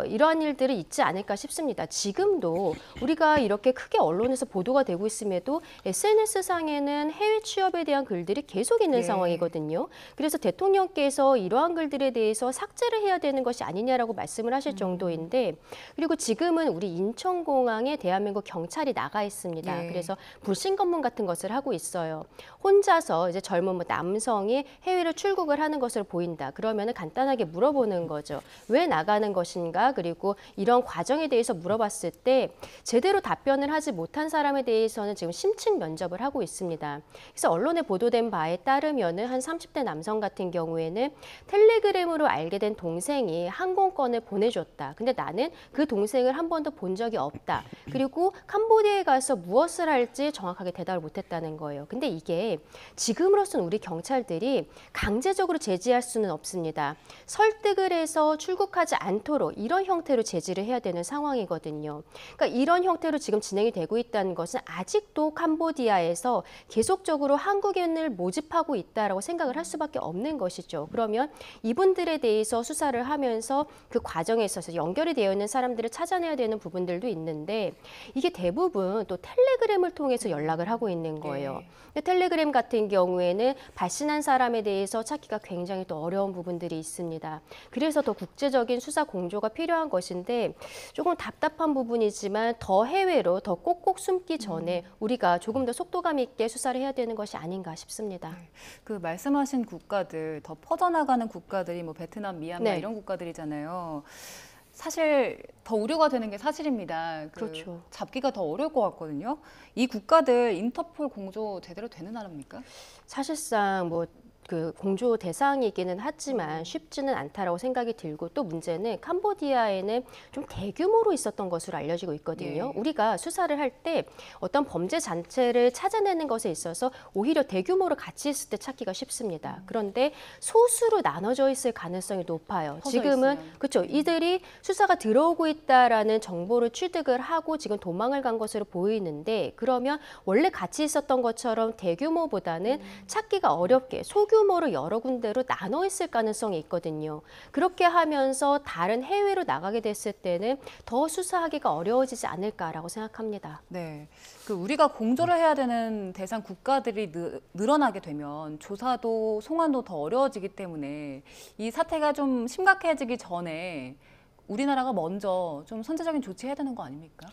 이러한 일들이 있지 않을까 싶습니다. 지금도 우리가 이렇게 크게 언론에서 보도가 되고 있음에도 SNS상에는 해외 취업에 대한 글들이 계속 있는 상황이거든요. 그래서 대통령께서 이러한 글들에 대해서 삭제를 해야 되는 것이 아니냐라고 말씀을 하실 정도인데 그리고 지금은 우리 인천공항에 대한민국 경찰이 나가 있습니다. 그래서 불신 검문 같은 것을 하고 있습니다. 혼자서 이제 젊은 남성이 해외로 출국을 하는 것을 보인다. 그러면 간단하게 물어보는 거죠. 왜 나가는 것인가? 그리고 이런 과정에 대해서 물어봤을 때 제대로 답변을 하지 못한 사람에 대해서는 지금 심층 면접을 하고 있습니다. 그래서 언론에 보도된 바에 따르면 한 30대 남성 같은 경우에는 텔레그램으로 알게 된 동생이 항공권을 보내줬다. 근데 나는 그 동생을 한 번도 본 적이 없다. 그리고 캄보디아에 가서 무엇을 할지 정확하게 대답을 못했다는 거예요. 거예요. 근데 이게 지금으로서는 우리 경찰들이 강제적으로 제지할 수는 없습니다. 설득을 해서 출국하지 않도록 이런 형태로 제지를 해야 되는 상황이거든요. 그러니까 이런 형태로 지금 진행이 되고 있다는 것은 아직도 캄보디아에서 계속적으로 한국인을 모집하고 있다라고 생각을 할 수밖에 없는 것이죠. 그러면 이분들에 대해서 수사를 하면서 그 과정에 있어서 연결이 되어 있는 사람들을 찾아내야 되는 부분들도 있는데 이게 대부분 또 텔레그램을 통해서 연락을 하고 있는 거예요. 근데 텔레그램 같은 경우에는 발신한 사람에 대해서 찾기가 굉장히 또 어려운 부분들이 있습니다. 그래서 더 국제적인 수사 공조가 필요한 것인데 조금 답답한 부분이지만 더 해외로 더 꼭꼭 숨기 전에 우리가 조금 더 속도감 있게 수사를 해야 되는 것이 아닌가 싶습니다. 그 말씀하신 국가들, 더 퍼져나가는 국가들이 뭐 베트남, 미얀마 네. 이런 국가들이잖아요. 사실 더 우려가 되는 게 사실입니다. 그렇죠. 잡기가 더 어려울 것 같거든요. 이 국가들 인터폴 공조 제대로 되는 나라입니까? 사실상 뭐 그 공조 대상이기는 하지만 쉽지는 않다라고 생각이 들고 또 문제는 캄보디아에는 좀 대규모로 있었던 것으로 알려지고 있거든요. 예. 우리가 수사를 할 때 어떤 범죄 자체를 찾아내는 것에 있어서 오히려 대규모로 같이 있을 때 찾기가 쉽습니다. 그런데 소수로 나눠져 있을 가능성이 높아요. 퍼져 지금은 있으면. 그렇죠. 이들이 수사가 들어오고 있다라는 정보를 취득을 하고 지금 도망을 간 것으로 보이는데 그러면 원래 같이 있었던 것처럼 대규모보다는 찾기가 어렵게 소규모로 여러 군데로 나눠 있을 가능성이 있거든요. 그렇게 하면서 다른 해외로 나가게 됐을 때는 더 수사하기가 어려워지지 않을까라고 생각합니다. 네. 그 우리가 공조를 해야 되는 대상 국가들이 늘어나게 되면 조사도 송환도 더 어려워지기 때문에 이 사태가 좀 심각해지기 전에 우리나라가 먼저 좀 선제적인 조치해야 되는 거 아닙니까?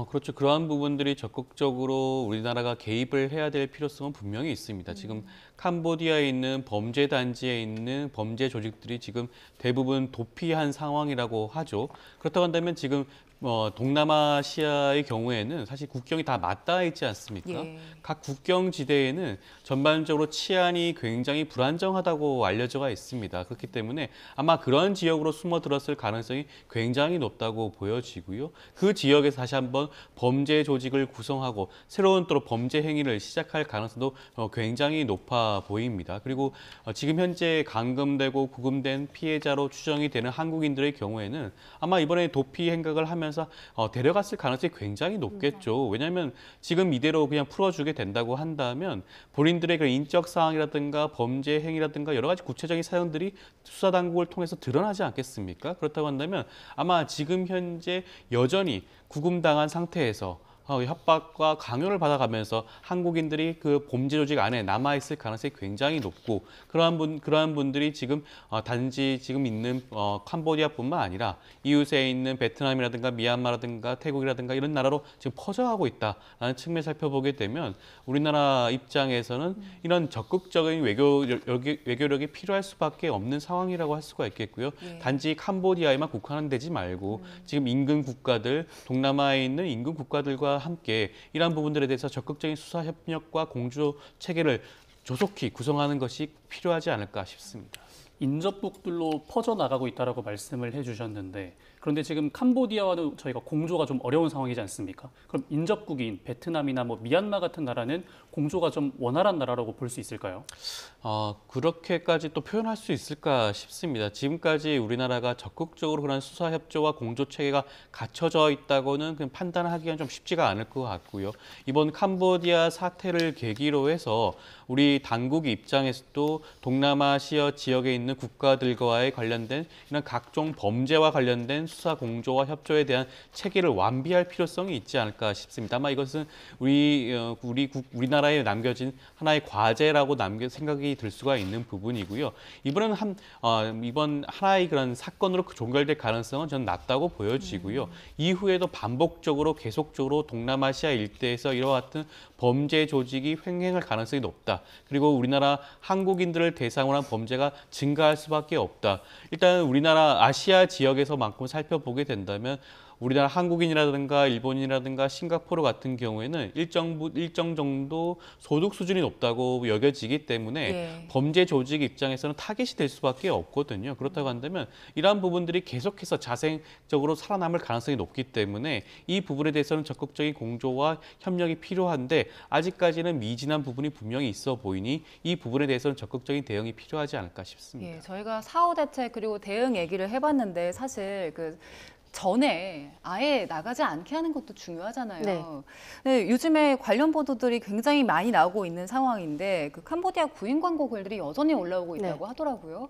그렇죠. 그러한 부분들이 적극적으로 우리나라가 개입을 해야 될 필요성은 분명히 있습니다. 지금 캄보디아에 있는 범죄 단지에 있는 범죄 조직들이 지금 대부분 도피한 상황이라고 하죠. 그렇다고 한다면 지금 동남아시아의 경우에는 사실 국경이 다 맞닿아 있지 않습니까? 예. 각 국경 지대에는 전반적으로 치안이 굉장히 불안정하다고 알려져 있습니다. 그렇기 때문에 아마 그런 지역으로 숨어들었을 가능성이 굉장히 높다고 보여지고요. 그 지역에서 다시 한번 범죄 조직을 구성하고 새로운 또 범죄 행위를 시작할 가능성도 굉장히 높아 보입니다. 그리고 지금 현재 감금되고 구금된 피해자로 추정이 되는 한국인들의 경우에는 아마 이번에 도피 행각을 하면서 데려갔을 가능성이 굉장히 높겠죠. 왜냐하면 지금 이대로 그냥 풀어주게 된다고 한다면 본인들의 그 인적 사항이라든가 범죄 행위라든가 여러 가지 구체적인 사연들이 수사 당국을 통해서 드러나지 않겠습니까? 그렇다고 한다면 아마 지금 현재 여전히 구금당한 상태에서 협박과 강요를 받아가면서 한국인들이 그 범죄 조직 안에 남아 있을 가능성이 굉장히 높고 그러한 분들이 지금 단지 지금 있는 캄보디아뿐만 아니라 이웃에 있는 베트남이라든가 미얀마라든가 태국이라든가 이런 나라로 지금 퍼져가고 있다라는 측면을 살펴보게 되면 우리나라 입장에서는 이런 적극적인 외교력이 필요할 수밖에 없는 상황이라고 할 수가 있겠고요. 예. 단지 캄보디아에만 국한되지 말고 지금 인근 국가들, 동남아에 있는 인근 국가들과 함께 이러한 부분들에 대해서 적극적인 수사 협력과 공조 체계를 조속히 구성하는 것이 필요하지 않을까 싶습니다. 인접국들로 퍼져나가고 있다라고 말씀을 해주셨는데 그런데 지금 캄보디아와도 저희가 공조가 좀 어려운 상황이지 않습니까? 그럼 인접국인 베트남이나 뭐 미얀마 같은 나라는 공조가 좀 원활한 나라라고 볼 수 있을까요? 그렇게까지 또 표현할 수 있을까 싶습니다. 지금까지 우리나라가 적극적으로 그런 수사 협조와 공조 체계가 갖춰져 있다고는 그냥 판단하기가 좀 쉽지가 않을 것 같고요. 이번 캄보디아 사태를 계기로 해서 우리 당국 입장에서도 동남아시아 지역에 있는 국가들과의 관련된 이런 각종 범죄와 관련된 수사 공조와 협조에 대한 체계를 완비할 필요성이 있지 않을까 싶습니다. 아마 이것은 우리나라에 남겨진 하나의 과제라고 생각이 들 수가 있는 부분이고요. 이번 하나의 그런 사건으로 종결될 가능성은 저는 낮다고 보여지고요. 이후에도 반복적으로 계속적으로 동남아시아 일대에서 이와 같은 범죄 조직이 횡행할 가능성이 높다. 그리고 우리나라 한국인들을 대상으로 한 범죄가 증가할 수밖에 없다. 일단 우리나라 아시아 지역에서만큼 살펴보게 된다면 우리나라 한국인이라든가 일본인이라든가 싱가포르 같은 경우에는 일정 정도 소득 수준이 높다고 여겨지기 때문에 예. 범죄 조직 입장에서는 타깃이 될 수밖에 없거든요. 그렇다고 한다면 이러한 부분들이 계속해서 자생적으로 살아남을 가능성이 높기 때문에 이 부분에 대해서는 적극적인 공조와 협력이 필요한데 아직까지는 미진한 부분이 분명히 있어 보이니 이 부분에 대해서는 적극적인 대응이 필요하지 않을까 싶습니다. 예, 저희가 사후 대책 그리고 대응 얘기를 해봤는데 사실 그 전에 아예 나가지 않게 하는 것도 중요하잖아요. 네. 네, 요즘에 관련 보도들이 굉장히 많이 나오고 있는 상황인데 그 캄보디아 구인 광고 글들이 여전히 올라오고 있다고 하더라고요.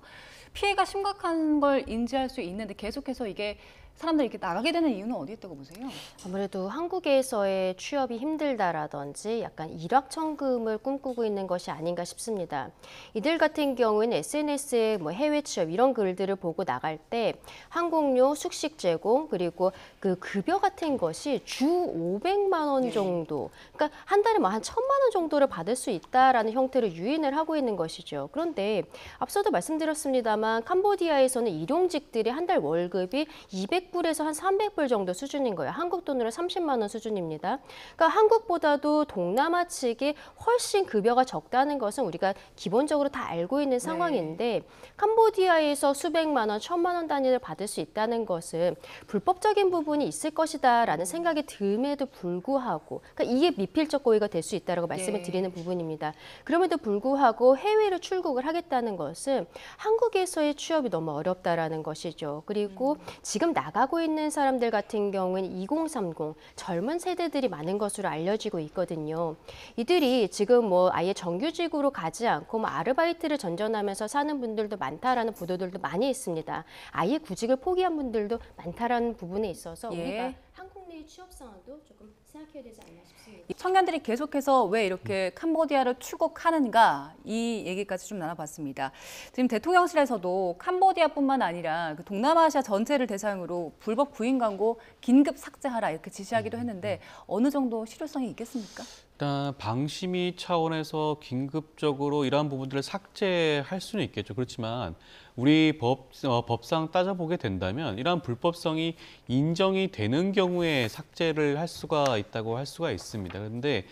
피해가 심각한 걸 인지할 수 있는데 계속해서 이게 사람들이 이렇게 나가게 되는 이유는 어디에 있다고 보세요? 아무래도 한국에서의 취업이 힘들다라든지 약간 일확천금을 꿈꾸고 있는 것이 아닌가 싶습니다. 이들 같은 경우에는 SNS에 뭐 해외 취업 이런 글들을 보고 나갈 때 항공료, 숙식 제공 그리고 그 급여 같은 것이 주 500만 원 정도, 그러니까 한 달에 뭐 한 1,000만 원 정도를 받을 수 있다라는 형태로 유인을 하고 있는 것이죠. 그런데 앞서도 말씀드렸습니다만 캄보디아에서는 일용직들이 한 달 월급이 200불에서 한 300불 정도 수준인 거예요. 한국 돈으로 30만 원 수준입니다. 그러니까 한국보다도 동남아 측이 훨씬 급여가 적다는 것은 우리가 기본적으로 다 알고 있는 상황인데 캄보디아에서 수백만 원, 1,000만 원 단위를 받을 수 있다는 것은 불법적인 부분이 있을 것이다라는 생각이 듦에도 불구하고 그러니까 이게 미필적 고의가 될 수 있다라고 말씀을 드리는 부분입니다. 그럼에도 불구하고 해외로 출국을 하겠다는 것은 한국에서의 취업이 너무 어렵다라는 것이죠. 그리고 지금 나가고 있는 사람들 같은 경우에는 2030 젊은 세대들이 많은 것으로 알려지고 있거든요. 이들이 지금 뭐 아예 정규직으로 가지 않고 뭐 아르바이트를 전전하면서 사는 분들도 많다라는 보도들도 많이 있습니다. 아예 구직을 포기한 분들도 많다라는 부분에 있어서 예. 우리가 한국 내의 취업 상황도 조금 생각해야 되지 않나 싶습니다. 청년들이 계속해서 왜 이렇게 캄보디아를 출국하는가 이 얘기까지 좀 나눠봤습니다. 지금 대통령실에서도 캄보디아뿐만 아니라 그 동남아시아 전체를 대상으로 불법 구인 광고 긴급 삭제하라 이렇게 지시하기도 했는데 어느 정도 실효성이 있겠습니까? 일단 방심위 차원에서 긴급적으로 이러한 부분들을 삭제할 수는 있겠죠. 그렇지만 우리 법상 따져보게 된다면 이러한 불법성이 인정이 되는 경우에 삭제를 할 수가 있다고 할 수가 있습니다. 그런데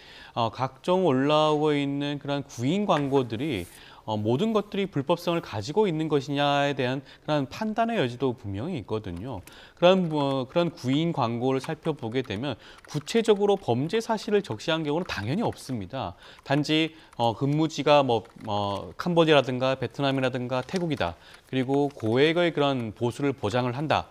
각종 올라오고 있는 그런 구인 광고들이 모든 것들이 불법성을 가지고 있는 것이냐에 대한 그런 판단의 여지도 분명히 있거든요. 그런 구인 광고를 살펴보게 되면 구체적으로 범죄 사실을 적시한 경우는 당연히 없습니다. 단지 근무지가 캄보디아라든가 베트남이라든가 태국이다. 그리고 고액의 그런 보수를 보장을 한다.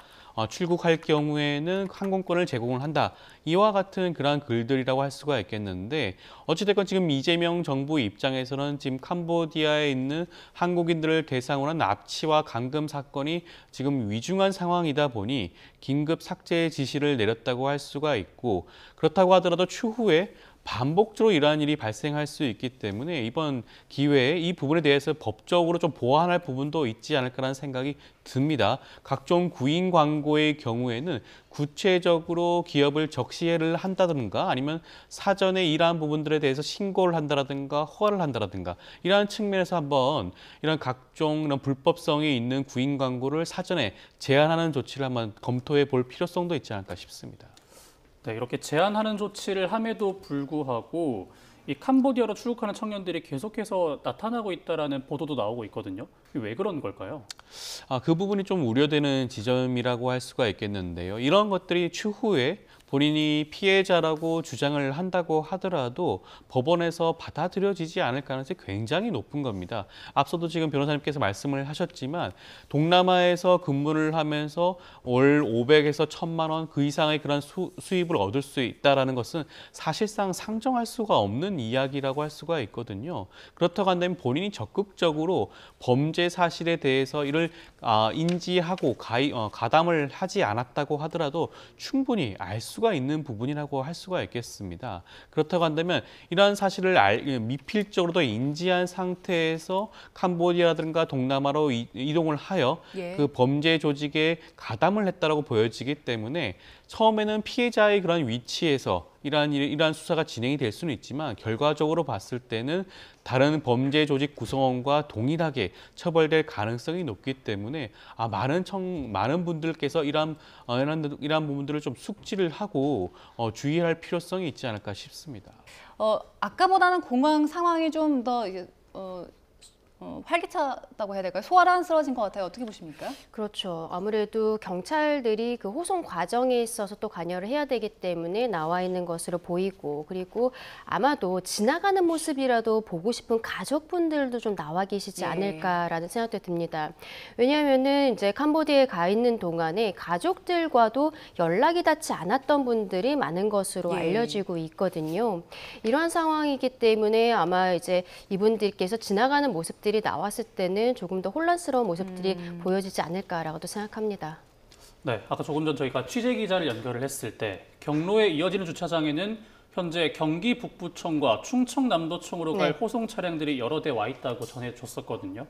출국할 경우에는 항공권을 제공을 한다. 이와 같은 그러한 글들이라고 할 수가 있겠는데 어찌됐건 지금 이재명 정부 입장에서는 지금 캄보디아에 있는 한국인들을 대상으로 한 납치와 감금 사건이 지금 위중한 상황이다 보니 긴급 삭제 지시를 내렸다고 할 수가 있고 그렇다고 하더라도 추후에 반복적으로 이러한 일이 발생할 수 있기 때문에 이번 기회에 이 부분에 대해서 법적으로 좀 보완할 부분도 있지 않을까라는 생각이 듭니다. 각종 구인 광고의 경우에는 구체적으로 기업을 적시를 한다든가 아니면 사전에 이러한 부분들에 대해서 신고를 한다든가 허가를 한다든가 이러한 측면에서 한번 이런 각종 이런 불법성이 있는 구인 광고를 사전에 제한하는 조치를 한번 검토해 볼 필요성도 있지 않을까 싶습니다. 네, 이렇게 제한하는 조치를 함에도 불구하고 이 캄보디아로 출국하는 청년들이 계속해서 나타나고 있다라는 보도도 나오고 있거든요. 왜 그런 걸까요? 그 부분이 좀 우려되는 지점이라고 할 수가 있겠는데요. 이런 것들이 추후에 본인이 피해자라고 주장을 한다고 하더라도 법원에서 받아들여지지 않을 가능성이 굉장히 높은 겁니다. 앞서도 지금 변호사님께서 말씀을 하셨지만 동남아에서 근무를 하면서 월 500에서 1,000만 원 그 이상의 그런 수입을 얻을 수 있다는 것은 사실상 상정할 수가 없는 이야기라고 할 수가 있거든요. 그렇다고 한다면 본인이 적극적으로 범죄 사실에 대해서 이를 인지하고 가담을 하지 않았다고 하더라도 충분히 알 수가 있는 부분이라고 할 수가 있겠습니다. 그렇다고 한다면 이러한 사실을 미필적으로도 인지한 상태에서 캄보디아라든가 동남아로 이동을 하여 그 범죄 조직에 가담을 했다라고 보여지기 때문에 처음에는 피해자의 그런 위치에서 이러한 수사가 진행이 될 수는 있지만 결과적으로 봤을 때는 다른 범죄 조직 구성원과 동일하게 처벌될 가능성이 높기 때문에 많은 분들께서 이러한 부분들을 좀 숙지를 하고 주의할 필요성이 있지 않을까 싶습니다. 아까보다는 공항 상황이 좀 더 활기차다고 해야 될까요? 소란스러워진 것 같아요. 어떻게 보십니까? 그렇죠. 아무래도 경찰들이 그 호송 과정에 있어서 또 관여를 해야 되기 때문에 나와 있는 것으로 보이고, 그리고 아마도 지나가는 모습이라도 보고 싶은 가족분들도 좀 나와 계시지 않을까라는 생각도 듭니다. 왜냐하면은 이제 캄보디아에 가 있는 동안에 가족들과도 연락이 닿지 않았던 분들이 많은 것으로 알려지고 있거든요. 이러한 상황이기 때문에 아마 이제 이분들께서 지나가는 모습들이 나왔을 때는 조금 더 혼란스러운 모습들이 보여지지 않을까라고도 생각합니다. 네, 아까 조금 전 저희가 취재 기자를 연결을 했을 때 경로에 이어지는 주차장에는 현재 경기 북부청과 충청남도청으로 갈 호송 차량들이 여러 대 와 있다고 전해줬었거든요.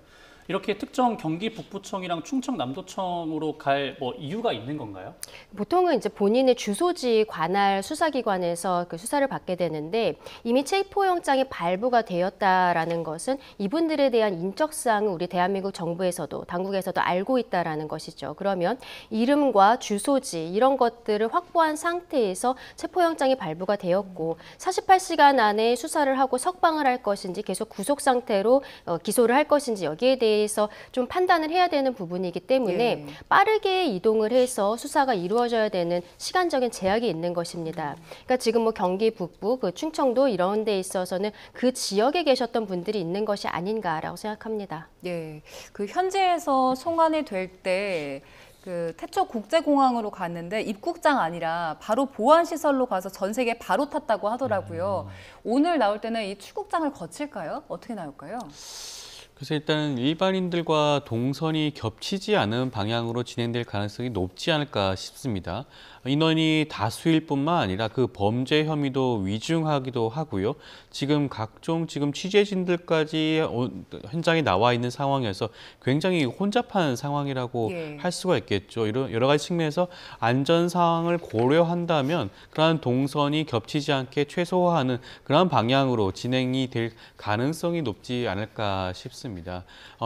이렇게 특정 경기 북부청이랑 충청남도청으로 갈 이유가 있는 건가요? 보통은 이제 본인의 주소지 관할 수사기관에서 그 수사를 받게 되는데 이미 체포영장이 발부가 되었다라는 것은 이분들에 대한 인적사항을 우리 대한민국 정부에서도 당국에서도 알고 있다라는 것이죠. 그러면 이름과 주소지 이런 것들을 확보한 상태에서 체포영장이 발부가 되었고 48시간 안에 수사를 하고 석방을 할 것인지 계속 구속 상태로 기소를 할 것인지 여기에 대해서 좀 판단을 해야 되는 부분이기 때문에 빠르게 이동을 해서 수사가 이루어져야 되는 시간적인 제약이 있는 것입니다. 그러니까 지금 뭐 경기 북부, 그 충청도 이런 데 있어서는 그 지역에 계셨던 분들이 있는 것이 아닌가라고 생각합니다. 예, 그 현지에서 송환이 될 때 그 태초 국제공항으로 갔는데 입국장 아니라 바로 보안시설로 가서 전세계 바로 탔다고 하더라고요. 오늘 나올 때는 이 출국장을 거칠까요? 어떻게 나올까요? 그래서 일단은 일반인들과 동선이 겹치지 않은 방향으로 진행될 가능성이 높지 않을까 싶습니다. 인원이 다수일 뿐만 아니라 그 범죄 혐의도 위중하기도 하고요. 지금 각종 취재진들까지 현장에 나와 있는 상황에서 굉장히 혼잡한 상황이라고 할 수가 있겠죠. 이런 여러 가지 측면에서 안전 상황을 고려한다면 그러한 동선이 겹치지 않게 최소화하는 그런 방향으로 진행이 될 가능성이 높지 않을까 싶습니다.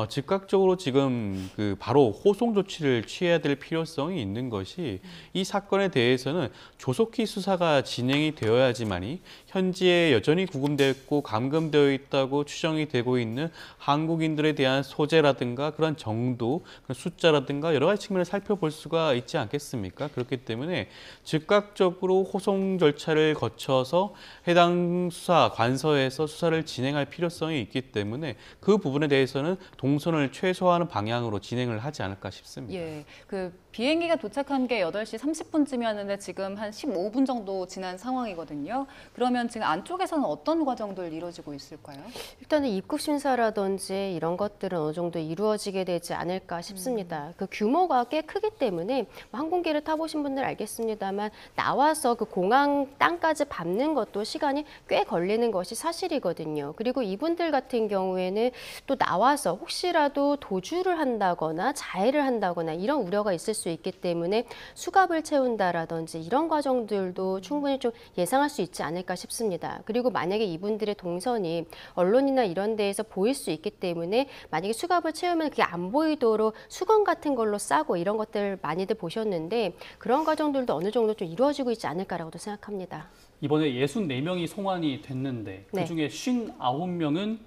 즉각적으로 지금 바로 호송 조치를 취해야 될 필요성이 있는 것이 이 사건에 대해서는 조속히 수사가 진행이 되어야지만이 현지에 여전히 구금되어 있고 감금되어 있다고 추정이 되고 있는 한국인들에 대한 소재라든가 그런 정도, 그런 숫자라든가 여러 가지 측면을 살펴볼 수가 있지 않겠습니까? 그렇기 때문에 즉각적으로 호송 절차를 거쳐서 해당 관서에서 수사를 진행할 필요성이 있기 때문에 그 부분에 대해서는 동선을 최소화하는 방향으로 진행을 하지 않을까 싶습니다. 예, 그 비행기가 도착한 게 8시 30분쯤이었는데 지금 한 15분 정도 지난 상황이거든요. 그러면 지금 안쪽에서는 어떤 과정들 이루어지고 있을까요? 일단은 입국 심사라든지 이런 것들은 어느 정도 이루어지게 되지 않을까 싶습니다. 그 규모가 꽤 크기 때문에 항공기를 타보신 분들 알겠습니다만 나와서 그 공항 땅까지 밟는 것도 시간이 꽤 걸리는 것이 사실이거든요. 그리고 이분들 같은 경우에는 또 나와서 혹시라도 도주를 한다거나 자해를 한다거나 이런 우려가 있을 수 있기 때문에 수갑을 채운다라든지 이런 과정들도 충분히 좀 예상할 수 있지 않을까 싶습니다. 그리고 만약에 이분들의 동선이 언론이나 이런 데에서 보일 수 있기 때문에 만약에 수갑을 채우면 그게 안 보이도록 수건 같은 걸로 싸고 이런 것들 많이들 보셨는데 그런 과정들도 어느 정도 좀 이루어지고 있지 않을까라고도 생각합니다. 이번에 64명이 송환이 됐는데 그중에 59명은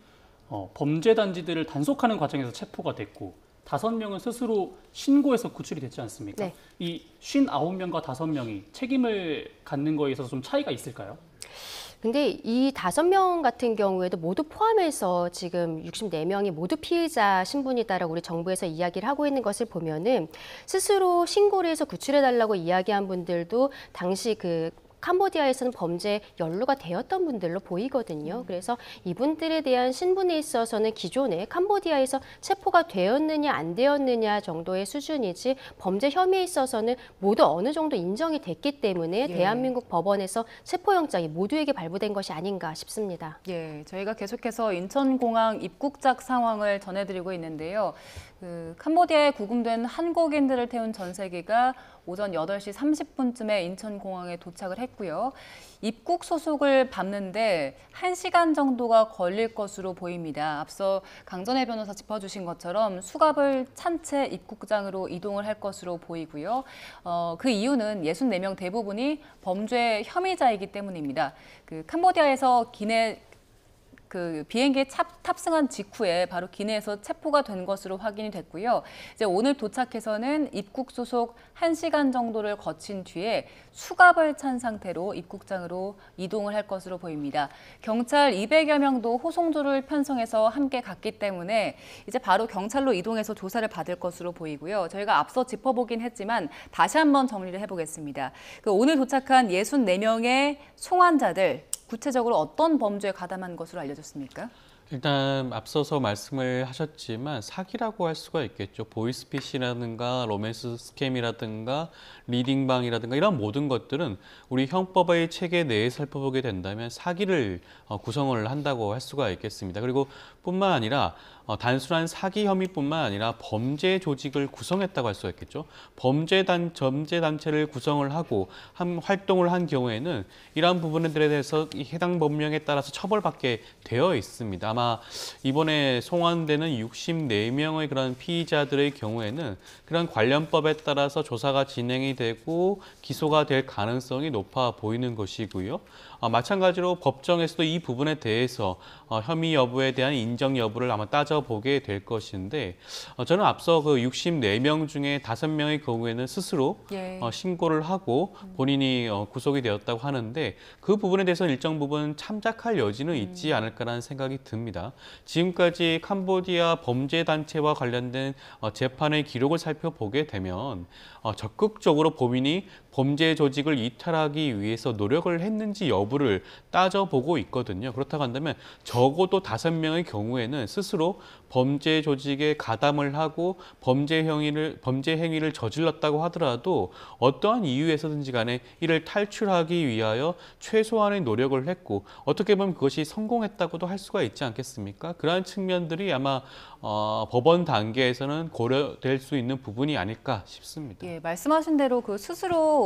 범죄 단지들을 단속하는 과정에서 체포가 됐고 5명은 스스로 신고해서 구출이 됐지 않습니까? 이 59명과 5명이 책임을 갖는 거에 있어서 좀 차이가 있을까요? 근데 이 5명 같은 경우에도 모두 포함해서 지금 64명이 모두 피의자 신분이다라고 우리 정부에서 이야기를 하고 있는 것을 보면은 스스로 신고를 해서 구출해달라고 이야기한 분들도 당시 캄보디아에서는 범죄에 연루가 되었던 분들로 보이거든요. 그래서 이분들에 대한 신분에 있어서는 기존에 캄보디아에서 체포가 되었느냐 안 되었느냐 정도의 수준이지 범죄 혐의에 있어서는 모두 어느 정도 인정이 됐기 때문에 대한민국 법원에서 체포영장이 모두에게 발부된 것이 아닌가 싶습니다. 예, 저희가 계속해서 인천공항 입국작 상황을 전해드리고 있는데요. 그 캄보디아에 구금된 한국인들을 태운 전세기가 오전 8시 30분쯤에 인천공항에 도착을 했고요. 입국 소속을 밟는데 1시간 정도가 걸릴 것으로 보입니다. 앞서 강전혜 변호사 짚어주신 것처럼 수갑을 찬 채 입국장으로 이동을 할 것으로 보이고요. 그 이유는 64명 대부분이 범죄 혐의자이기 때문입니다. 그 캄보디아에서 기내 그 비행기에 탑승한 직후에 바로 기내에서 체포가 된 것으로 확인이 됐고요. 이제 오늘 도착해서는 입국 소속 1시간 정도를 거친 뒤에 수갑을 찬 상태로 입국장으로 이동을 할 것으로 보입니다. 경찰 200여 명도 호송조를 편성해서 함께 갔기 때문에 이제 바로 경찰로 이동해서 조사를 받을 것으로 보이고요. 저희가 앞서 짚어보긴 했지만 다시 한번 정리를 해보겠습니다. 그 오늘 도착한 64명의 송환자들, 구체적으로 어떤 범죄에 가담한 것으로 알려졌습니까? 일단 앞서서 말씀을 하셨지만 사기라고 할 수가 있겠죠. 보이스피싱이라든가 로맨스 스캠이라든가 리딩방이라든가 이런 모든 것들은 우리 형법의 체계 내에 살펴보게 된다면 사기를 구성을 한다고 할 수가 있겠습니다. 그리고 뿐만 아니라 단순한 사기 혐의뿐만 아니라 범죄 조직을 구성했다고 할 수가 있겠죠. 범죄 단체를 구성을 하고 활동을 한 경우에는 이러한 부분들에 대해서 해당 법령에 따라서 처벌받게 되어 있습니다. 아마 이번에 송환되는 64명의 그런 피의자들의 경우에는 그런 관련법에 따라서 조사가 진행이 되고 기소가 될 가능성이 높아 보이는 것이고요. 마찬가지로 법정에서도 이 부분에 대해서 혐의 여부에 대한 인정 여부를 아마 따져보게 될 것인데 저는 앞서 그 64명 중에 5명의 경우에는 스스로 신고를 하고 본인이 구속이 되었다고 하는데 그 부분에 대해서는 일정 부분 참작할 여지는 있지 않을까라는 생각이 듭니다. 지금까지 캄보디아 범죄단체와 관련된 재판의 기록을 살펴보게 되면 적극적으로 범인이 범죄 조직을 이탈하기 위해서 노력을 했는지 여부를 따져보고 있거든요. 그렇다고 한다면 적어도 5명의 경우에는 스스로 범죄 조직에 가담을 하고 범죄 행위를 저질렀다고 하더라도 어떠한 이유에서든지 간에 이를 탈출하기 위하여 최소한의 노력을 했고 어떻게 보면 그것이 성공했다고도 할 수가 있지 않겠습니까? 그러한 측면들이 아마 법원 단계에서는 고려될 수 있는 부분이 아닐까 싶습니다. 예, 말씀하신 대로 그 스스로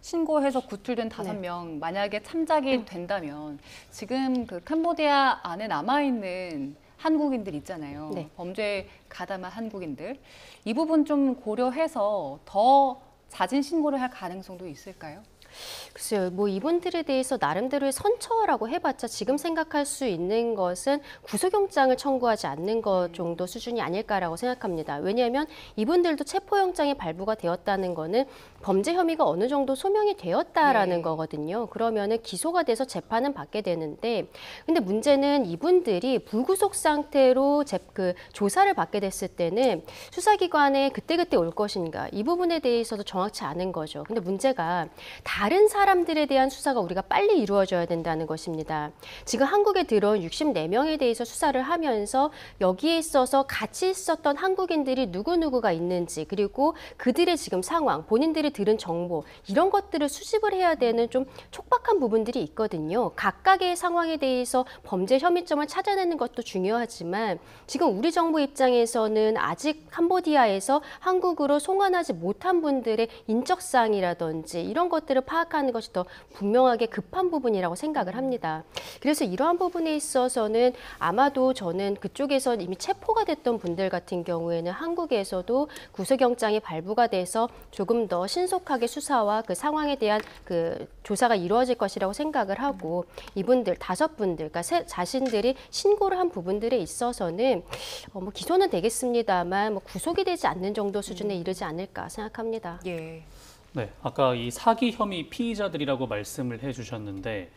신고해서 구출된 5명 만약에 참작이 된다면 지금 그 캄보디아 안에 남아있는 한국인들 있잖아요. 네. 범죄에 가담한 한국인들. 이 부분 좀 고려해서 더 자진 신고를 할 가능성도 있을까요? 글쎄요, 뭐 이분들에 대해서 나름대로의 선처라고 해봤자 지금 생각할 수 있는 것은 구속영장을 청구하지 않는 것 정도 수준이 아닐까라고 생각합니다. 왜냐하면 이분들도 체포영장이 발부가 되었다는 거는 범죄 혐의가 어느 정도 소명이 되었다라는 거거든요. 그러면은 기소가 돼서 재판은 받게 되는데, 근데 문제는 이분들이 불구속 상태로 조사를 받게 됐을 때는 수사기관에 그때그때 올 것인가 이 부분에 대해서도 정확치 않은 거죠. 근데 문제가 다른 사람들에 대한 수사가 우리가 빨리 이루어져야 된다는 것입니다. 지금 한국에 들어온 64명에 대해서 수사를 하면서 여기에 있어서 같이 있었던 한국인들이 누구누구가 있는지 그리고 그들의 지금 상황, 본인들이 들은 정보 이런 것들을 수집을 해야 되는 좀 촉박한 부분들이 있거든요. 각각의 상황에 대해서 범죄 혐의점을 찾아내는 것도 중요하지만 지금 우리 정부 입장에서는 아직 캄보디아에서 한국으로 송환하지 못한 분들의 인적사항이라든지 이런 것들을 파악하는 것이 더 분명하게 급한 부분이라고 생각을 합니다. 그래서 이러한 부분에 있어서는 아마도 저는 그쪽에서 이미 체포가 됐던 분들 같은 경우에는 한국에서도 구속영장이 발부가 돼서 조금 더 신속하게 수사와 그 상황에 대한 그 조사가 이루어질 것이라고 생각을 하고 이분들 5분들, 그러니까 자신들이 신고를 한 부분들에 있어서는 뭐 기소는 되겠습니다만 뭐 구속이 되지 않는 정도 수준에 이르지 않을까 생각합니다. 예. 네, 아까 이 사기 혐의 피의자들이라고 말씀을 해주셨는데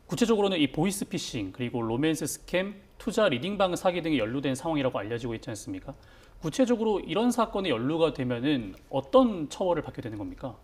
구체적으로는 이 보이스피싱 그리고 로맨스 스캠, 투자 리딩방 사기 등이 연루된 상황이라고 알려지고 있지 않습니까? 구체적으로 이런 사건에 연루가 되면은 어떤 처벌을 받게 되는 겁니까?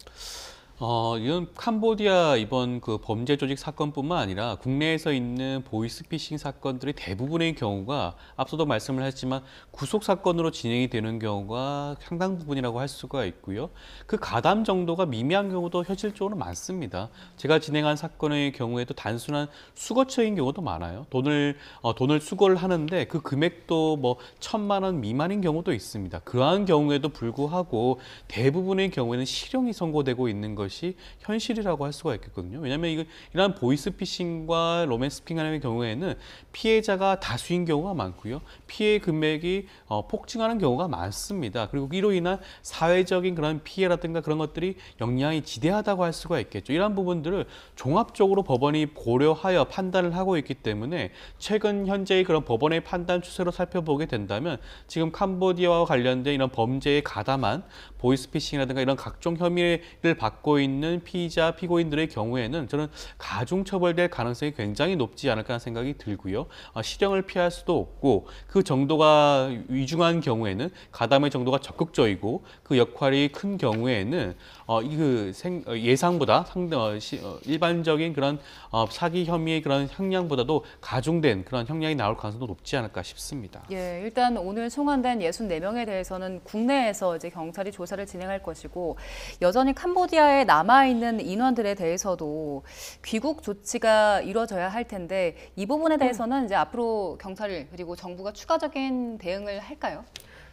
이건 캄보디아 이번 그 범죄 조직 사건뿐만 아니라 국내에서 있는 보이스피싱 사건들이 대부분의 경우가 앞서도 말씀을 했지만 구속 사건으로 진행이 되는 경우가 상당 부분이라고 할 수가 있고요. 그 가담 정도가 미미한 경우도 현실적으로 많습니다. 제가 진행한 사건의 경우에도 단순한 수거처인 경우도 많아요. 돈을 수거를 하는데 그 금액도 뭐 1,000만 원 미만인 경우도 있습니다. 그러한 경우에도 불구하고 대부분의 경우에는 실형이 선고되고 있는 것이 현실이라고 할 수가 있겠거든요. 왜냐하면 이러한 보이스피싱과 로맨스피싱하는 경우에는 피해자가 다수인 경우가 많고요. 피해 금액이 폭증하는 경우가 많습니다. 그리고 이로 인한 사회적인 그런 피해라든가 그런 것들이 영향이 지대하다고 할 수가 있겠죠. 이러한 부분들을 종합적으로 법원이 고려하여 판단을 하고 있기 때문에 최근 현재의 그런 법원의 판단 추세로 살펴보게 된다면 지금 캄보디아와 관련된 이런 범죄에 가담한 보이스피싱이라든가 이런 각종 혐의를 받고 있는 피의자, 피고인들의 경우에는 저는 가중 처벌될 가능성이 굉장히 높지 않을까 하는 생각이 들고요. 실형을 피할 수도 없고 그 정도가 위중한 경우에는 가담의 정도가 적극적이고 그 역할이 큰 경우에는 예상보다 일반적인 그런 사기 혐의의 그런 형량보다도 가중된 그런 형량이 나올 가능성도 높지 않을까 싶습니다. 예, 일단 오늘 송환된 64명에 대해서는 국내에서 이제 경찰이 조사를 진행할 것이고 여전히 캄보디아에 남아있는 인원들에 대해서도 귀국 조치가 이루어져야 할 텐데 이 부분에 대해서는 이제 앞으로 경찰 그리고 정부가 추가적인 대응을 할까요?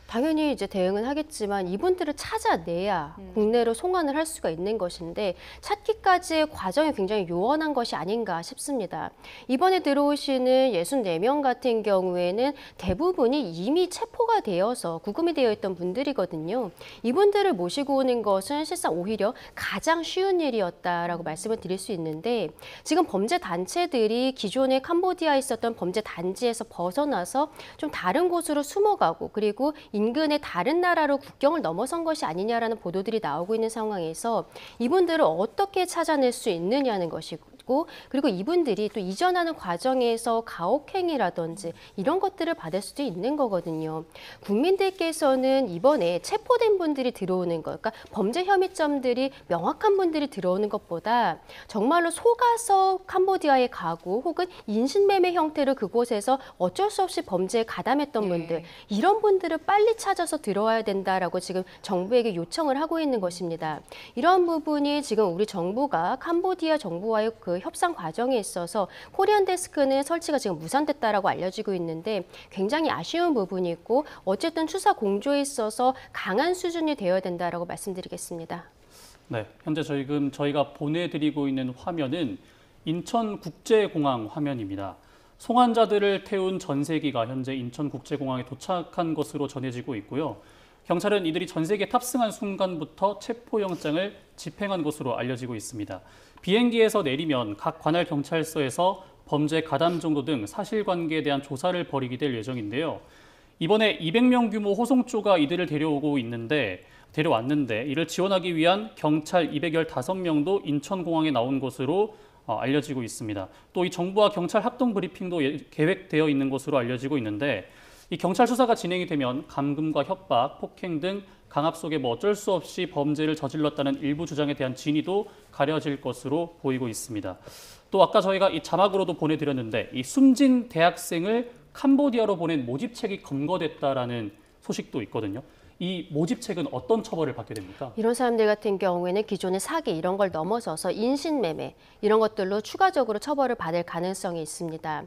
당연히 이제 대응은 하겠지만 이분들을 찾아내야 국내로 송환을 할 수가 있는 것인데 찾기까지의 과정이 굉장히 요원한 것이 아닌가 싶습니다. 이번에 들어오시는 64명 같은 경우에는 대부분이 이미 체포가 되어서 구금이 되어 있던 분들이거든요. 이분들을 모시고 오는 것은 실상 오히려 가장 쉬운 일이었다라고 말씀을 드릴 수 있는데 지금 범죄 단체들이 기존에 캄보디아에 있었던 범죄 단지에서 벗어나서 좀 다른 곳으로 숨어가고 그리고 인근의 다른 나라로 국경을 넘어선 것이 아니냐라는 보도들이 나오고 있는 상황에서 이분들을 어떻게 찾아낼 수 있느냐는 것이고 그리고 이분들이 또 이전하는 과정에서 가혹행위라든지 이런 것들을 받을 수도 있는 거거든요. 국민들께서는 이번에 체포된 분들이 들어오는 것, 그러니까 범죄 혐의점들이 명확한 분들이 들어오는 것보다 정말로 속아서 캄보디아에 가고 혹은 인신매매 형태로 그곳에서 어쩔 수 없이 범죄에 가담했던 분들 이런 분들을 빨리 찾아서 들어와야 된다라고 지금 정부에게 요청을 하고 있는 것입니다. 이런 부분이 지금 우리 정부가 캄보디아 정부와의 그 협상 과정에 있어서 코리안 데스크는 설치가 지금 무산됐다라고 알려지고 있는데 굉장히 아쉬운 부분이 있고 어쨌든 수사 공조에 있어서 강한 수준이 되어야 된다라고 말씀드리겠습니다. 네, 현재 저희가 보내드리고 있는 화면은 인천국제공항 화면입니다. 송환자들을 태운 전세기가 현재 인천국제공항에 도착한 것으로 전해지고 있고요. 경찰은 이들이 전세기에 탑승한 순간부터 체포영장을 집행한 것으로 알려지고 있습니다. 비행기에서 내리면 각 관할 경찰서에서 범죄 가담 정도 등 사실관계에 대한 조사를 벌이게 될 예정인데요. 이번에 200명 규모 호송조가 이들을 데려왔는데 이를 지원하기 위한 경찰 215명도 인천공항에 나온 것으로 알려지고 있습니다. 또 이 정부와 경찰 합동 브리핑도 계획되어 있는 것으로 알려지고 있는데 이 경찰 수사가 진행이 되면 감금과 협박, 폭행 등 강압 속에 어쩔 수 없이 범죄를 저질렀다는 일부 주장에 대한 진위도 가려질 것으로 보이고 있습니다. 또 아까 저희가 이 자막으로도 보내드렸는데 이 숨진 대학생을 캄보디아로 보낸 모집책이 검거됐다라는 소식도 있거든요. 이 모집책은 어떤 처벌을 받게 됩니까? 이런 사람들 같은 경우에는 기존의 사기 이런 걸 넘어서서 인신매매 이런 것들로 추가적으로 처벌을 받을 가능성이 있습니다.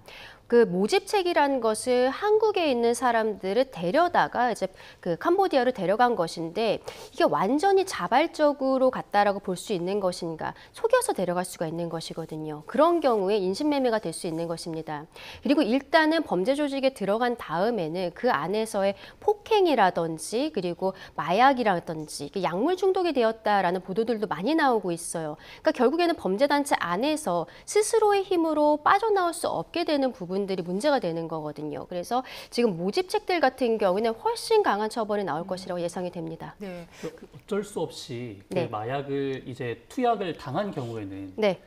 그 모집책이라는 것을 한국에 있는 사람들을 데려다가 이제 그 캄보디아로 데려간 것인데 이게 완전히 자발적으로 갔다라고 볼 수 있는 것인가 속여서 데려갈 수가 있는 것이거든요. 그런 경우에 인신매매가 될 수 있는 것입니다. 그리고 일단은 범죄 조직에 들어간 다음에는 그 안에서의 폭행이라든지 그리고 마약이라든지 약물 중독이 되었다라는 보도들도 많이 나오고 있어요. 그러니까 결국에는 범죄단체 안에서 스스로의 힘으로 빠져나올 수 없게 되는 부분들이 문제가 되는 거거든요. 그래서 지금 모집책들 같은 경우에는 훨씬 강한 처벌이 나올 것이라고 예상이 됩니다. 네. 어쩔 수 없이 그 네. 마약을 이제 투약을 당한 경우에는 네.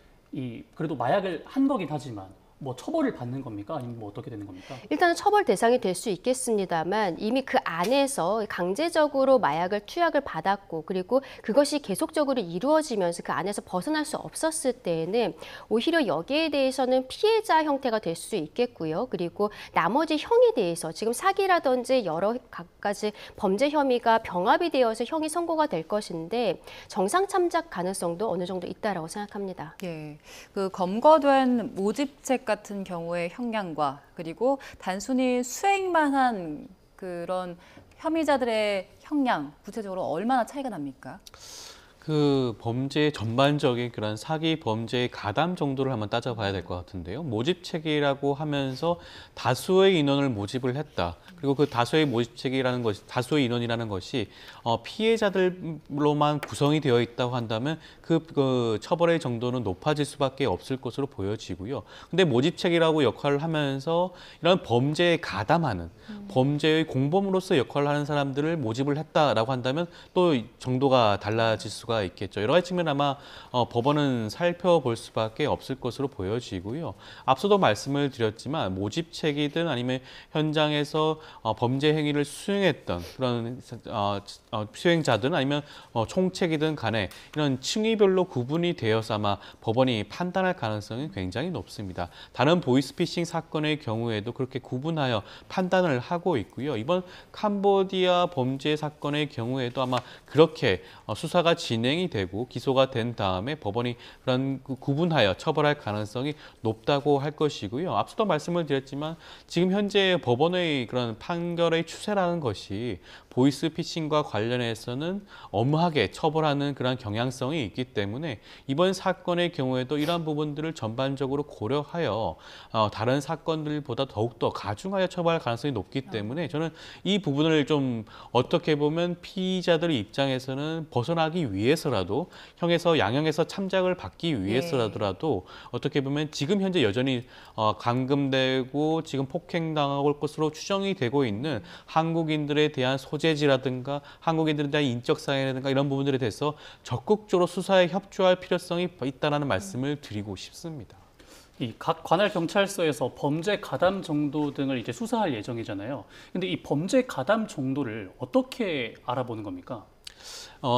그래도 마약을 한 거긴 하지만 뭐 처벌을 받는 겁니까? 아니면 뭐 어떻게 되는 겁니까? 일단은 처벌 대상이 될 수 있겠습니다만 이미 그 안에서 강제적으로 마약을 투약을 받았고 그리고 그것이 계속적으로 이루어지면서 그 안에서 벗어날 수 없었을 때에는 오히려 여기에 대해서는 피해자 형태가 될 수 있겠고요. 그리고 나머지 형에 대해서 지금 사기라든지 여러 가지 범죄 혐의가 병합이 되어서 형이 선고가 될 것인데 정상 참작 가능성도 어느 정도 있다라고 생각합니다. 예, 그 검거된 모집책 같은 경우의 형량과 그리고 단순히 수행만 한 그런 혐의자들의 형량 구체적으로 얼마나 차이가 납니까? 그 범죄 전반적인 그런 사기 범죄의 가담 정도를 한번 따져봐야 될 것 같은데요. 모집책이라고 하면서 다수의 인원을 모집을 했다. 그리고 그 다수의 모집책이라는 것이 다수의 인원이라는 것이 피해자들로만 구성이 되어 있다고 한다면 그 처벌의 정도는 높아질 수밖에 없을 것으로 보여지고요. 근데 모집책이라고 역할을 하면서 이런 범죄에 가담하는 범죄의 공범으로서 역할을 하는 사람들을 모집을 했다라고 한다면 또 정도가 달라질 수가 있겠죠. 여러 가지 측면 아마 법원은 살펴볼 수밖에 없을 것으로 보여지고요. 앞서도 말씀을 드렸지만 모집책이든 아니면 현장에서 범죄 행위를 수행했던 그런 수행자든 아니면 총책이든 간에 이런 층위별로 구분이 되어서 아마 법원이 판단할 가능성이 굉장히 높습니다. 다른 보이스피싱 사건의 경우에도 그렇게 구분하여 판단을 하고 있고요. 이번 캄보디아 범죄 사건의 경우에도 아마 그렇게 수사가 진행이 되고 기소가 된 다음에 법원이 그런 구분하여 처벌할 가능성이 높다고 할 것이고요. 앞서도 말씀을 드렸지만 지금 현재 법원의 그런 판결의 추세라는 것이 보이스피싱과 관련해서는 엄하게 처벌하는 그런 경향성이 있기 때문에 이번 사건의 경우에도 이러한 부분들을 전반적으로 고려하여 다른 사건들보다 더욱더 가중하여 처벌할 가능성이 높기 때문에 저는 이 부분을 좀 어떻게 보면 피의자들 입장에서는 벗어나기 위해서라도 형에서 양형에서 참작을 받기 위해서라도 어떻게 보면 지금 현재 여전히 감금되고 지금 폭행당할 것으로 추정이 되고 있는 한국인들에 대한 소재지라든가 한국인들에 대한 인적 사항이라든가 이런 부분들에 대해서 적극적으로 수사에 협조할 필요성이 있다는 말씀을 드리고 싶습니다. 이 각 관할 경찰서에서 범죄 가담 정도 등을 이제 수사할 예정이잖아요. 근데 이 범죄 가담 정도를 어떻게 알아보는 겁니까?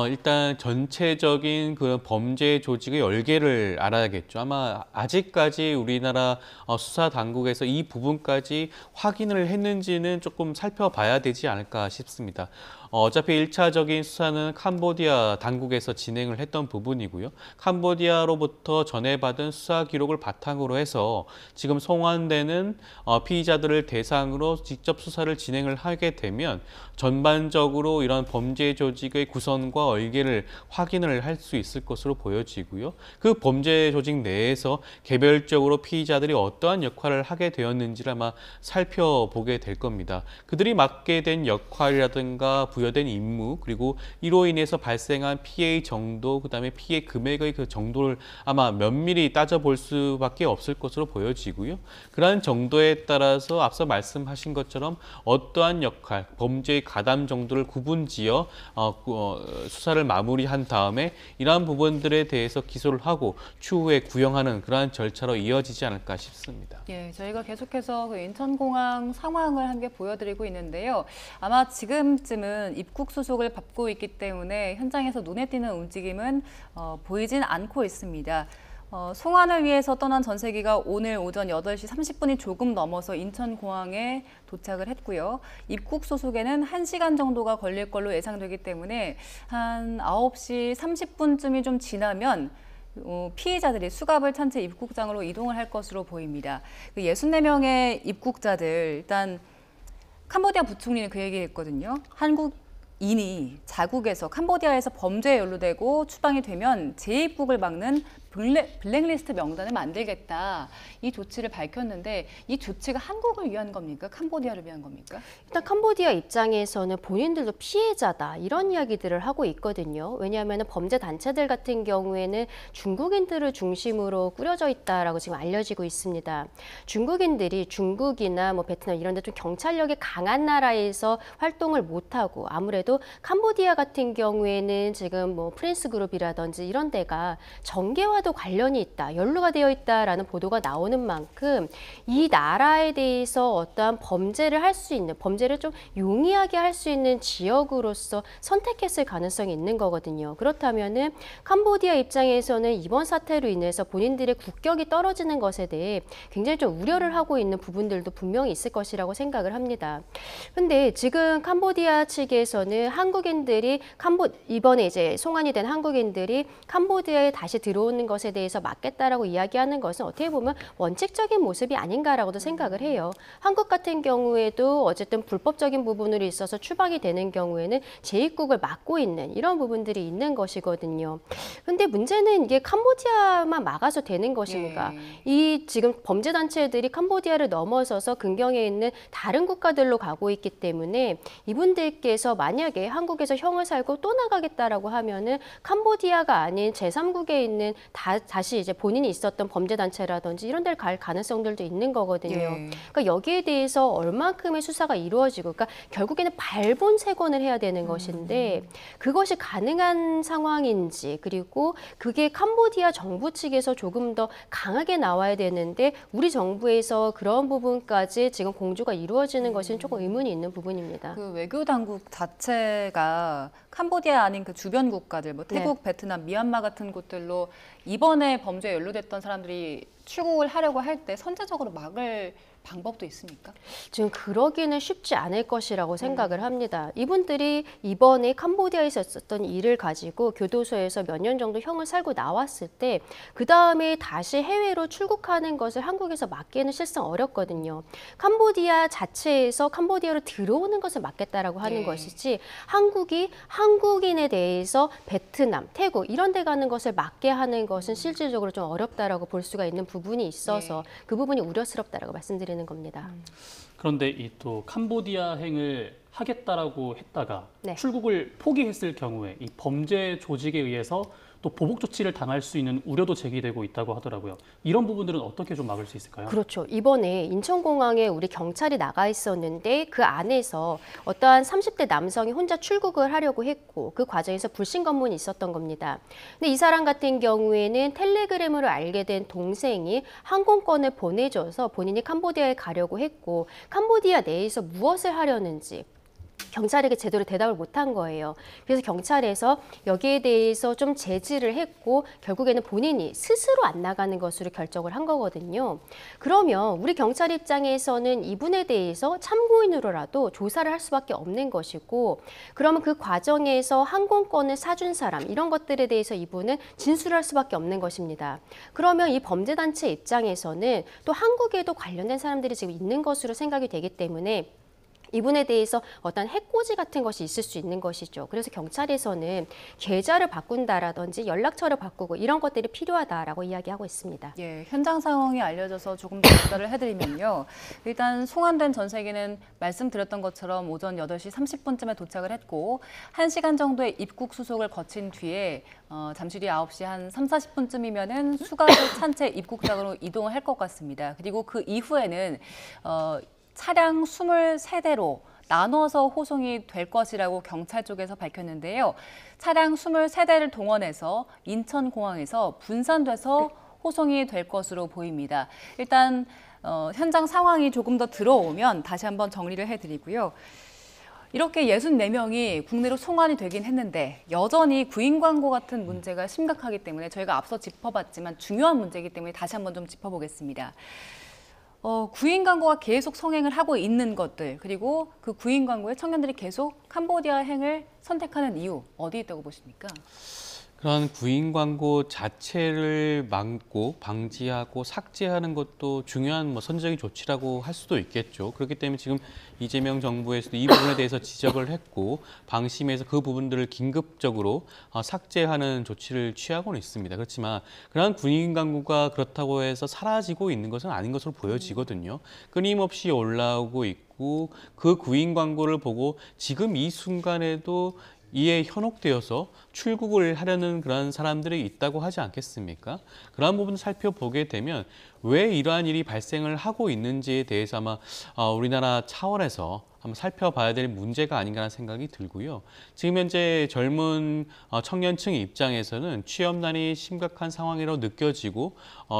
일단 전체적인 그 범죄 조직의 열계를 알아야겠죠. 아마 아직까지 우리나라 수사 당국에서 이 부분까지 확인을 했는지는 조금 살펴봐야 되지 않을까 싶습니다. 어차피 1차적인 수사는 캄보디아 당국에서 진행을 했던 부분이고요. 캄보디아로부터 전해받은 수사 기록을 바탕으로 해서 지금 송환되는 피의자들을 대상으로 직접 수사를 진행을 하게 되면 전반적으로 이런 범죄 조직의 구성과 얼개를 확인을 할 수 있을 것으로 보여지고요. 그 범죄 조직 내에서 개별적으로 피의자들이 어떠한 역할을 하게 되었는지를 아마 살펴보게 될 겁니다. 그들이 맡게 된 역할이라든가 부여된 임무 그리고 이로 인해서 발생한 피해의 정도 그다음에 피해 금액의 그 정도를 아마 면밀히 따져볼 수밖에 없을 것으로 보여지고요. 그러한 정도에 따라서 앞서 말씀하신 것처럼 어떠한 역할, 범죄의 가담 정도를 구분지어 수사를 마무리한 다음에 이러한 부분들에 대해서 기소를 하고 추후에 구형하는 그러한 절차로 이어지지 않을까 싶습니다. 예, 저희가 계속해서 그 인천공항 상황을 함께 보여드리고 있는데요. 아마 지금쯤은 입국 수속을 받고 있기 때문에 현장에서 눈에 띄는 움직임은 보이진 않고 있습니다. 송환을 위해서 떠난 전세기가 오늘 오전 8시 30분이 조금 넘어서 인천공항에 도착을 했고요. 입국 소속에는 1시간 정도가 걸릴 걸로 예상되기 때문에 한 9시 30분쯤이 좀 지나면 피해자들이 수갑을 찬 채 입국장으로 이동을 할 것으로 보입니다. 그 64명의 입국자들, 일단 캄보디아 부총리는 그 얘기했거든요. 한국인이 자국에서 캄보디아에서 범죄에 연루되고 추방이 되면 재입국을 막는 블랙리스트 명단을 만들겠다. 이 조치를 밝혔는데 이 조치가 한국을 위한 겁니까? 캄보디아를 위한 겁니까? 일단 캄보디아 입장에서는 본인들도 피해자다 이런 이야기들을 하고 있거든요. 왜냐하면 범죄 단체들 같은 경우에는 중국인들을 중심으로 꾸려져 있다라고 지금 알려지고 있습니다. 중국인들이 중국이나 뭐 베트남 이런 데 좀 경찰력이 강한 나라에서 활동을 못하고 아무래도 캄보디아 같은 경우에는 지금 뭐 프린스 그룹이라든지 이런 데가 정계화 국가와도 관련이 있다, 연루가 되어 있다라는 보도가 나오는 만큼 이 나라에 대해서 어떠한 범죄를 할 수 있는, 범죄를 좀 용이하게 할 수 있는 지역으로서 선택했을 가능성이 있는 거거든요. 그렇다면은 캄보디아 입장에서는 이번 사태로 인해서 본인들의 국격이 떨어지는 것에 대해 굉장히 좀 우려를 하고 있는 부분들도 분명히 있을 것이라고 생각을 합니다. 근데 지금 캄보디아 측에서는 한국인들이 이번에 이제 송환이 된 한국인들이 캄보디아에 다시 들어오는 것에 대해서 막겠다라고 이야기하는 것은 어떻게 보면 원칙적인 모습이 아닌가라고도 생각을 해요. 한국 같은 경우에도 어쨌든 불법적인 부분으로 있어서 추방이 되는 경우에는 재입국을 막고 있는 이런 부분들이 있는 것이거든요. 근데 문제는 이게 캄보디아만 막아서 되는 것인가? 이 지금 범죄 단체들이 캄보디아를 넘어서서 근경에 있는 다른 국가들로 가고 있기 때문에 이분들께서 만약에 한국에서 형을 살고 또 나가겠다라고 하면은 캄보디아가 아닌 제3국에 있는 다시 이제 본인이 있었던 범죄 단체라든지 이런 데를 갈 가능성들도 있는 거거든요. 그러니까 여기에 대해서 얼만큼의 수사가 이루어지고, 그러니까 결국에는 발본색원을 해야 되는 것인데 그것이 가능한 상황인지, 그리고 그게 캄보디아 정부 측에서 조금 더 강하게 나와야 되는데 우리 정부에서 그런 부분까지 지금 공조가 이루어지는 것은 조금 의문이 있는 부분입니다. 그 외교 당국 자체가 캄보디아 아닌 그 주변 국가들, 뭐 태국, 베트남, 미얀마 같은 곳들로 이번에 범죄에 연루됐던 사람들이 출국을 하려고 할 때 선제적으로 막을 방법도 있습니까? 지금 그러기는 쉽지 않을 것이라고 생각을 합니다. 이분들이 이번에 캄보디아에서 있었던 일을 가지고 교도소에서 몇 년 정도 형을 살고 나왔을 때 그 다음에 다시 해외로 출국하는 것을 한국에서 막기에는 실상 어렵거든요. 캄보디아 자체에서 캄보디아로 들어오는 것을 막겠다라고 하는 것이지 한국이 한국인에 대해서 베트남, 태국 이런 데 가는 것을 막게 하는 것은 실질적으로 좀 어렵다라고 볼 수가 있는 부분이 있어서 그 부분이 우려스럽다라고 말씀드리는 겁니다. 그런데 이 또 캄보디아행을 하겠다라고 했다가 네. 출국을 포기했을 경우에 이 범죄 조직에 의해서 또 보복 조치를 당할 수 있는 우려도 제기되고 있다고 하더라고요. 이런 부분들은 어떻게 좀 막을 수 있을까요? 그렇죠. 이번에 인천공항에 우리 경찰이 나가 있었는데 그 안에서 어떠한 30대 남성이 혼자 출국을 하려고 했고 그 과정에서 불신 검문이 있었던 겁니다. 근데 이 사람 같은 경우에는 텔레그램으로 알게 된 동생이 항공권을 보내줘서 본인이 캄보디아에 가려고 했고 캄보디아 내에서 무엇을 하려는지 경찰에게 제대로 대답을 못한 거예요. 그래서 경찰에서 여기에 대해서 좀 제지를 했고 결국에는 본인이 스스로 안 나가는 것으로 결정을 한 거거든요. 그러면 우리 경찰 입장에서는 이분에 대해서 참고인으로라도 조사를 할 수밖에 없는 것이고 그러면 그 과정에서 항공권을 사준 사람 이런 것들에 대해서 이분은 진술할 수밖에 없는 것입니다. 그러면 이 범죄단체 입장에서는 또 한국에도 관련된 사람들이 지금 있는 것으로 생각이 되기 때문에 이분에 대해서 어떤 해코지 같은 것이 있을 수 있는 것이죠. 그래서 경찰에서는 계좌를 바꾼다라든지 연락처를 바꾸고 이런 것들이 필요하다라고 이야기하고 있습니다. 예, 현장 상황이 알려져서 조금 더 전달을 해드리면요. 일단 송환된 전세기는 말씀드렸던 것처럼 오전 8시 30분쯤에 도착을 했고 1시간 정도의 입국 수속을 거친 뒤에 잠시 뒤 9시 한 3, 40분쯤이면은 수갑을 찬 채 입국장으로 이동을 할 것 같습니다. 그리고 그 이후에는 차량 23대로 나눠서 호송이 될 것이라고 경찰 쪽에서 밝혔는데요. 차량 23대를 동원해서 인천공항에서 분산돼서 호송이 될 것으로 보입니다. 일단 현장 상황이 조금 더 들어오면 다시 한번 정리를 해드리고요. 이렇게 64명이 국내로 송환이 되긴 했는데 여전히 구인 광고 같은 문제가 심각하기 때문에 저희가 앞서 짚어봤지만 중요한 문제이기 때문에 다시 한번 좀 짚어보겠습니다. 구인 광고가 계속 성행을 하고 있는 것들 그리고 그 구인 광고에 청년들이 계속 캄보디아 행을 선택하는 이유 어디에 있다고 보십니까? 그런 구인 광고 자체를 막고 방지하고 삭제하는 것도 중요한 선제적인 조치라고 할 수도 있겠죠. 그렇기 때문에 지금 이재명 정부에서도 이 부분에 대해서 지적을 했고 방심해서 그 부분들을 긴급적으로 삭제하는 조치를 취하고는 있습니다. 그렇지만 그런 구인 광고가 그렇다고 해서 사라지고 있는 것은 아닌 것으로 보여지거든요. 끊임없이 올라오고 있고 그 구인 광고를 보고 지금 이 순간에도 이에 현혹되어서 출국을 하려는 그런 사람들이 있다고 하지 않겠습니까? 그런 부분을 살펴보게 되면 왜 이러한 일이 발생을 하고 있는지에 대해서 아마 우리나라 차원에서 한번 살펴봐야 될 문제가 아닌가라는 생각이 들고요. 지금 현재 젊은 청년층 입장에서는 취업난이 심각한 상황이라고 느껴지고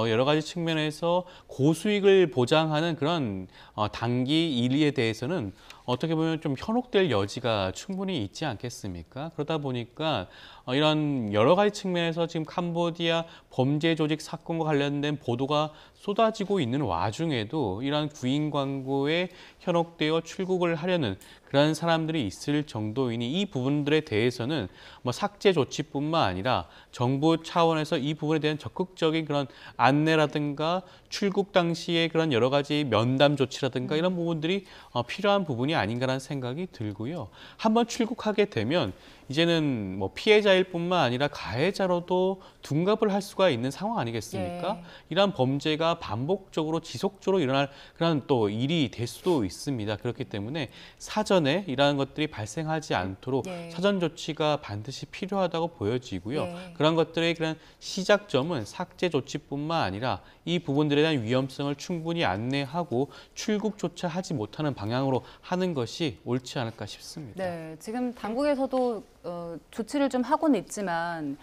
여러 가지 측면에서 고수익을 보장하는 그런 단기 일에 대해서는 어떻게 보면 좀 현혹될 여지가 충분히 있지 않겠습니까? 그러다 보니까 이런 여러 가지 측면에서 지금 캄보디아 범죄 조직 사건과 관련된 보도가 쏟아지고 있는 와중에도 이러한 구인 광고에 현혹되어 출국을 하려는 그런 사람들이 있을 정도이니 이 부분들에 대해서는 뭐 삭제 조치뿐만 아니라 정부 차원에서 이 부분에 대한 적극적인 그런 안내라든가 출국 당시에 그런 여러 가지 면담 조치라든가 이런 부분들이 필요한 부분이 아닌가라는 생각이 들고요. 한번 출국하게 되면 이제는 뭐 피해자일 뿐만 아니라 가해자로도 둔갑을 할 수가 있는 상황 아니겠습니까? 예. 이러한 범죄가 반복적으로 지속적으로 일어날 그런 또 일이 될 수도 있습니다. 그렇기 때문에 사전에 이러한 것들이 발생하지 않도록 예. 사전 조치가 반드시 필요하다고 보여지고요. 예. 그런 것들의 그런 시작점은 삭제 조치뿐만 아니라 이 부분들에 대한 위험성을 충분히 안내하고 출국조차 하지 못하는 방향으로 하는 것이 옳지 않을까 싶습니다. 네, 지금 당국에서도 조치를 좀 하고는 있지만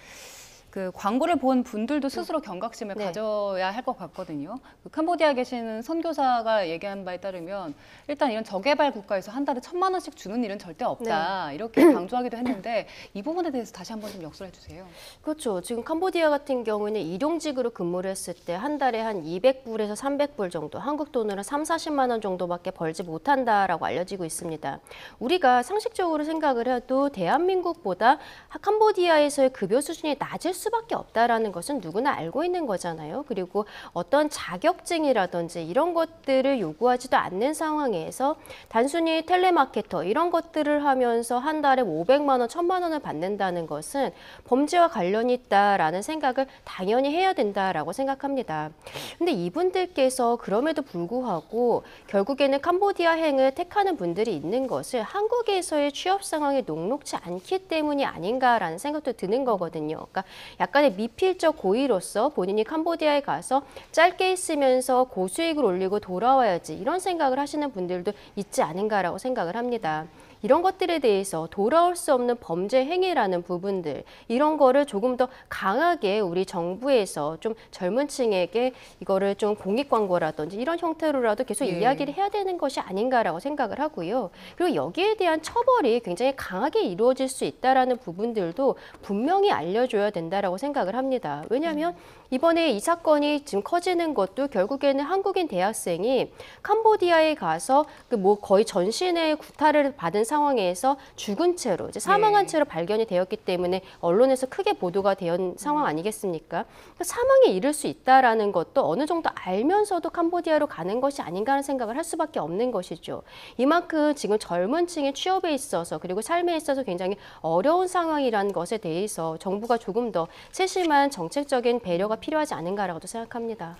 그 광고를 본 분들도 스스로 경각심을 네. 가져야 할 것 같거든요. 그 캄보디아에 계시는 선교사가 얘기한 바에 따르면 일단 이런 저개발 국가에서 한 달에 1,000만 원씩 주는 일은 절대 없다. 이렇게 강조하기도 했는데 이 부분에 대해서 다시 한번 좀 역설해 주세요. 그렇죠. 지금 캄보디아 같은 경우에는 일용직으로 근무를 했을 때 한 달에 한 200불에서 300불 정도, 한국 돈으로 3, 40만 원 정도밖에 벌지 못한다라고 알려지고 있습니다. 우리가 상식적으로 생각을 해도 대한민국보다 캄보디아에서의 급여 수준이 낮을 수밖에 없다라는 것은 누구나 알고 있는 거잖아요. 그리고 어떤 자격증이라든지 이런 것들을 요구하지도 않는 상황에서 단순히 텔레마케터 이런 것들을 하면서 한 달에 500만 원, 1,000만 원을 받는다는 것은 범죄와 관련이 있다라는 생각을 당연히 해야 된다라고 생각합니다. 근데 이분들께서 그럼에도 불구하고 결국에는 캄보디아행을 택하는 분들이 있는 것을 한국에서의 취업 상황이 녹록치 않기 때문이 아닌가라는 생각도 드는 거거든요. 그러니까 약간의 미필적 고의로서 본인이 캄보디아에 가서 짧게 있으면서 고수익을 올리고 돌아와야지 이런 생각을 하시는 분들도 있지 않은가라고 생각을 합니다. 이런 것들에 대해서 돌아올 수 없는 범죄 행위라는 부분들 이런 거를 조금 더 강하게 우리 정부에서 좀 젊은 층에게 이거를 좀 공익 광고라든지 이런 형태로라도 계속 예. 이야기를 해야 되는 것이 아닌가라고 생각을 하고요. 그리고 여기에 대한 처벌이 굉장히 강하게 이루어질 수 있다라는 부분들도 분명히 알려줘야 된다라고 생각을 합니다. 왜냐하면 이번에 이 사건이 지금 커지는 것도 결국에는 한국인 대학생이 캄보디아에 가서 그 뭐 거의 전신의 구타를 받은 상황에서 죽은 채로 이제 사망한 채로 발견이 되었기 때문에 언론에서 크게 보도가 된 상황 아니겠습니까? 그러니까 사망에 이를 수 있다라는 것도 어느 정도 알면서도 캄보디아로 가는 것이 아닌가 하는 생각을 할 수밖에 없는 것이죠. 이만큼 지금 젊은 층의 취업에 있어서 그리고 삶에 있어서 굉장히 어려운 상황이라는 것에 대해서 정부가 조금 더 세심한 정책적인 배려가 필요하지 않은가라고도 생각합니다.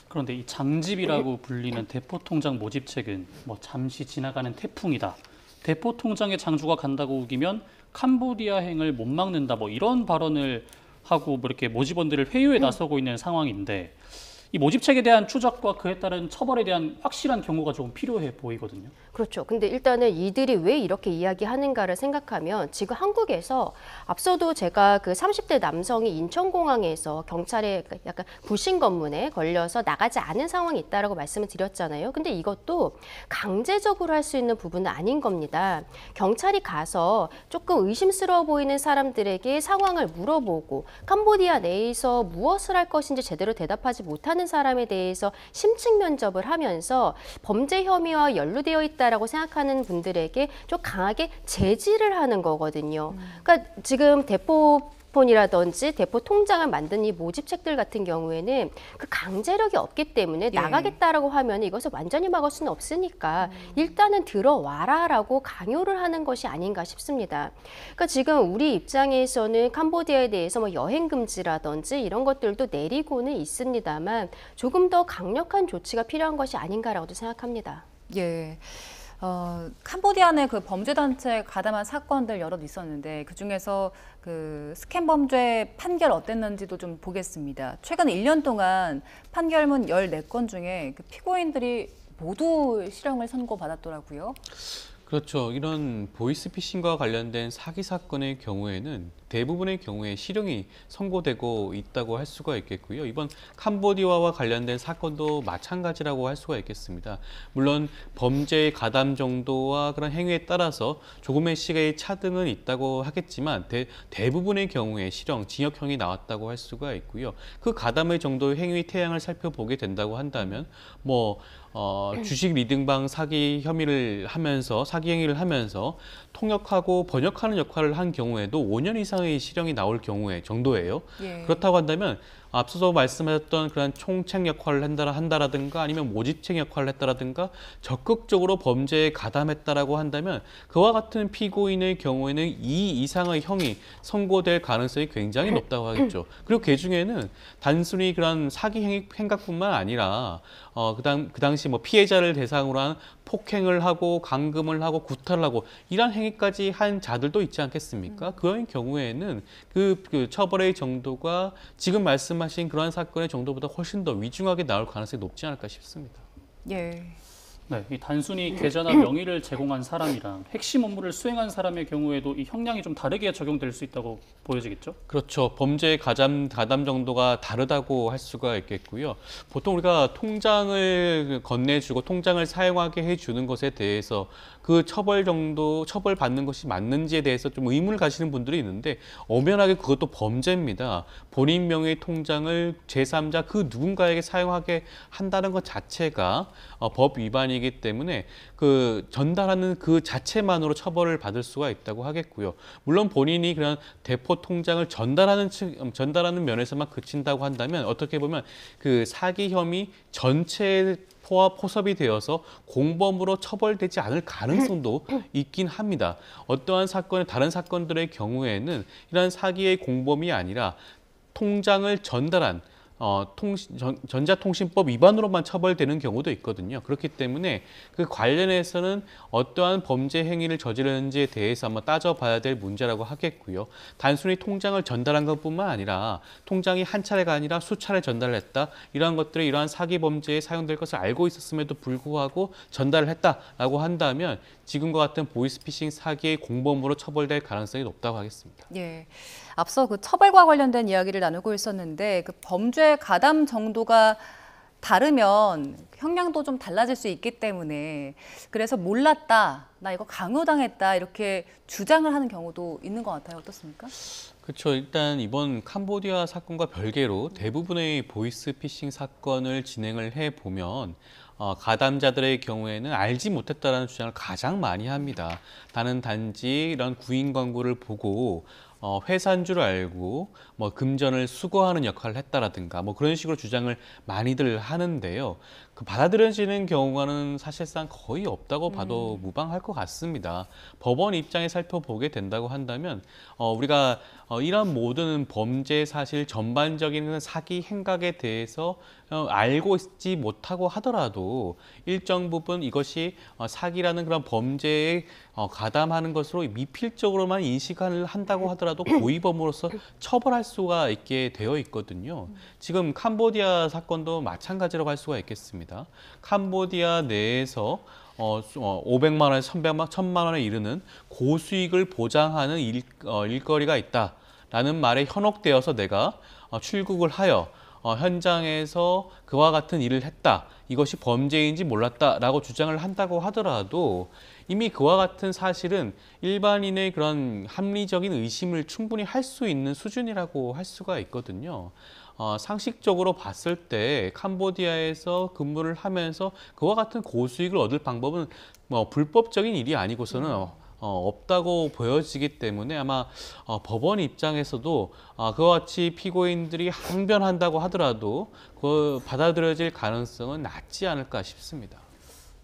그런데 이 장집이라고 불리는 대포통장 모집책은 뭐 잠시 지나가는 태풍이다. 대포통장의 장주가 간다고 우기면 캄보디아행을 못 막는다. 뭐 이런 발언을 하고 뭐 이렇게 모집원들을 회유에 나서고 있는 상황인데 이 모집책에 대한 추적과 그에 따른 처벌에 대한 확실한 경고가 조금 필요해 보이거든요. 그렇죠. 근데 일단은 이들이 왜 이렇게 이야기하는가를 생각하면 지금 한국에서 앞서도 제가 그 30대 남성이 인천공항에서 경찰에 약간 구신 검문에 걸려서 나가지 않은 상황이 있다라고 말씀을 드렸잖아요. 근데 이것도 강제적으로 할 수 있는 부분은 아닌 겁니다. 경찰이 가서 조금 의심스러워 보이는 사람들에게 상황을 물어보고 캄보디아 내에서 무엇을 할 것인지 제대로 대답하지 못하는 사람에 대해서 심층 면접을 하면서 범죄 혐의와 연루되어 있다라고 생각하는 분들에게 좀 강하게 제지를 하는 거거든요. 그러니까 지금 대포폰이라든지 대포 통장을 만든 이 모집책들 같은 경우에는 그 강제력이 없기 때문에 나가겠다라고 하면 이것을 완전히 막을 수는 없으니까 일단은 들어와라라고 강요를 하는 것이 아닌가 싶습니다. 그러니까 지금 우리 입장에서는 캄보디아에 대해서 뭐 여행 금지라든지 이런 것들도 내리고는 있습니다만 조금 더 강력한 조치가 필요한 것이 아닌가라고도 생각합니다. 예. 캄보디아 내 그 범죄단체에 가담한 사건들 여럿 있었는데 그중에서 그 스캔 범죄 판결 어땠는지도 좀 보겠습니다. 최근 1년 동안 판결문 14건 중에 그 피고인들이 모두 실형을 선고받았더라고요. 그렇죠. 이런 보이스피싱과 관련된 사기 사건의 경우에는 대부분의 경우에 실형이 선고되고 있다고 할 수가 있겠고요. 이번 캄보디아와 관련된 사건도 마찬가지라고 할 수가 있겠습니다. 물론 범죄의 가담 정도와 그런 행위에 따라서 조금의 시간의 차등은 있다고 하겠지만 대부분의 경우에 실형, 징역형이 나왔다고 할 수가 있고요. 그 가담의 정도의 행위 태양을 살펴보게 된다고 한다면 주식 리딩방 사기 혐의를 하면서 사기 행위를 하면서 통역하고 번역하는 역할을 한 경우에도 5년 이상의 실형이 나올 경우에 정도예요. 예. 그렇다고 한다면 앞서서 말씀하셨던 그런 총책 역할을 한다라든가 아니면 모집책 역할을 했다라든가 적극적으로 범죄에 가담했다라고 한다면 그와 같은 피고인의 경우에는 이 이상의 형이 선고될 가능성이 굉장히 높다고 하겠죠. 그리고 그 중에는 단순히 그런 사기 행각뿐만 아니라 그 당시 뭐 피해자를 대상으로 한 폭행을 하고 감금을 하고 구타를 하고 이런 행위까지 한 자들도 있지 않겠습니까? 그런 경우에는 그 처벌의 정도가 지금 말씀하신 그러한 사건의 정도보다 훨씬 더 위중하게 나올 가능성이 높지 않을까 싶습니다. 예. 네, 이 단순히 계좌나 명의를 제공한 사람이랑 핵심 업무를 수행한 사람의 경우에도 이 형량이 좀 다르게 적용될 수 있다고 보여지겠죠? 그렇죠. 범죄의 가담 정도가 다르다고 할 수가 있겠고요. 보통 우리가 통장을 건네주고 통장을 사용하게 해주는 것에 대해서 그 처벌받는 것이 맞는지에 대해서 좀 의문을 가지는 분들이 있는데 엄연하게 그것도 범죄입니다. 본인 명의 통장을 제3자 그 누군가에게 사용하게 한다는 것 자체가 법 위반이기 때문에 그 전달하는 그 자체만으로 처벌을 받을 수가 있다고 하겠고요. 물론 본인이 그런 대포 통장을 전달하는 면에서만 그친다고 한다면 어떻게 보면 그 사기 혐의 전체에 포섭이 되어서 공범으로 처벌되지 않을 가능성도 있긴 합니다. 어떠한 사건의 다른 사건들의 경우에는 이러한 사기의 공범이 아니라 통장을 전달한 전자통신법 위반으로만 처벌되는 경우도 있거든요. 그렇기 때문에 그 관련해서는 어떠한 범죄 행위를 저지르는지에 대해서 한번 따져봐야 될 문제라고 하겠고요. 단순히 통장을 전달한 것뿐만 아니라 통장이 한 차례가 아니라 수차례 전달을 했다. 이러한 것들이 이러한 사기 범죄에 사용될 것을 알고 있었음에도 불구하고 전달을 했다라고 한다면 지금과 같은 보이스피싱 사기의 공범으로 처벌될 가능성이 높다고 하겠습니다. 예. 앞서 그 처벌과 관련된 이야기를 나누고 있었는데 그 범죄 가담 정도가 다르면 형량도 좀 달라질 수 있기 때문에 그래서 몰랐다, 나 이거 강요당했다 이렇게 주장을 하는 경우도 있는 것 같아요. 어떻습니까? 그렇죠. 일단 이번 캄보디아 사건과 별개로 대부분의 보이스피싱 사건을 진행을 해보면 가담자들의 경우에는 알지 못했다라는 주장을 가장 많이 합니다. 나는 단지 이런 구인 광고를 보고 회사인 줄 알고 뭐 금전을 수거하는 역할을 했다라든가 뭐 그런 식으로 주장을 많이들 하는데요. 그 받아들여지는 경우는 사실상 거의 없다고 봐도 무방할 것 같습니다. 법원 입장에 살펴보게 된다고 한다면 우리가 이런 모든 범죄 사실 전반적인 사기 행각에 대해서 알고 있지 못하고 하더라도 일정 부분 이것이 사기라는 그런 범죄에 가담하는 것으로 미필적으로만 인식을 한다고 하더라도 고의범으로서 처벌할 수가 있게 되어 있거든요. 지금 캄보디아 사건도 마찬가지라고 할 수가 있겠습니다. 캄보디아 내에서 500만 원에서 1000만 원에 이르는 고수익을 보장하는 일거리가 있다라는 말에 현혹되어서 내가 출국을 하여 현장에서 그와 같은 일을 했다. 이것이 범죄인지 몰랐다라고 주장을 한다고 하더라도 이미 그와 같은 사실은 일반인의 그런 합리적인 의심을 충분히 할 수 있는 수준이라고 할 수가 있거든요. 상식적으로 봤을 때 캄보디아에서 근무를 하면서 그와 같은 고수익을 얻을 방법은 불법적인 일이 아니고서는 없다고 보여지기 때문에 아마 법원 입장에서도 그와 같이 피고인들이 항변한다고 하더라도 그 받아들여질 가능성은 낮지 않을까 싶습니다.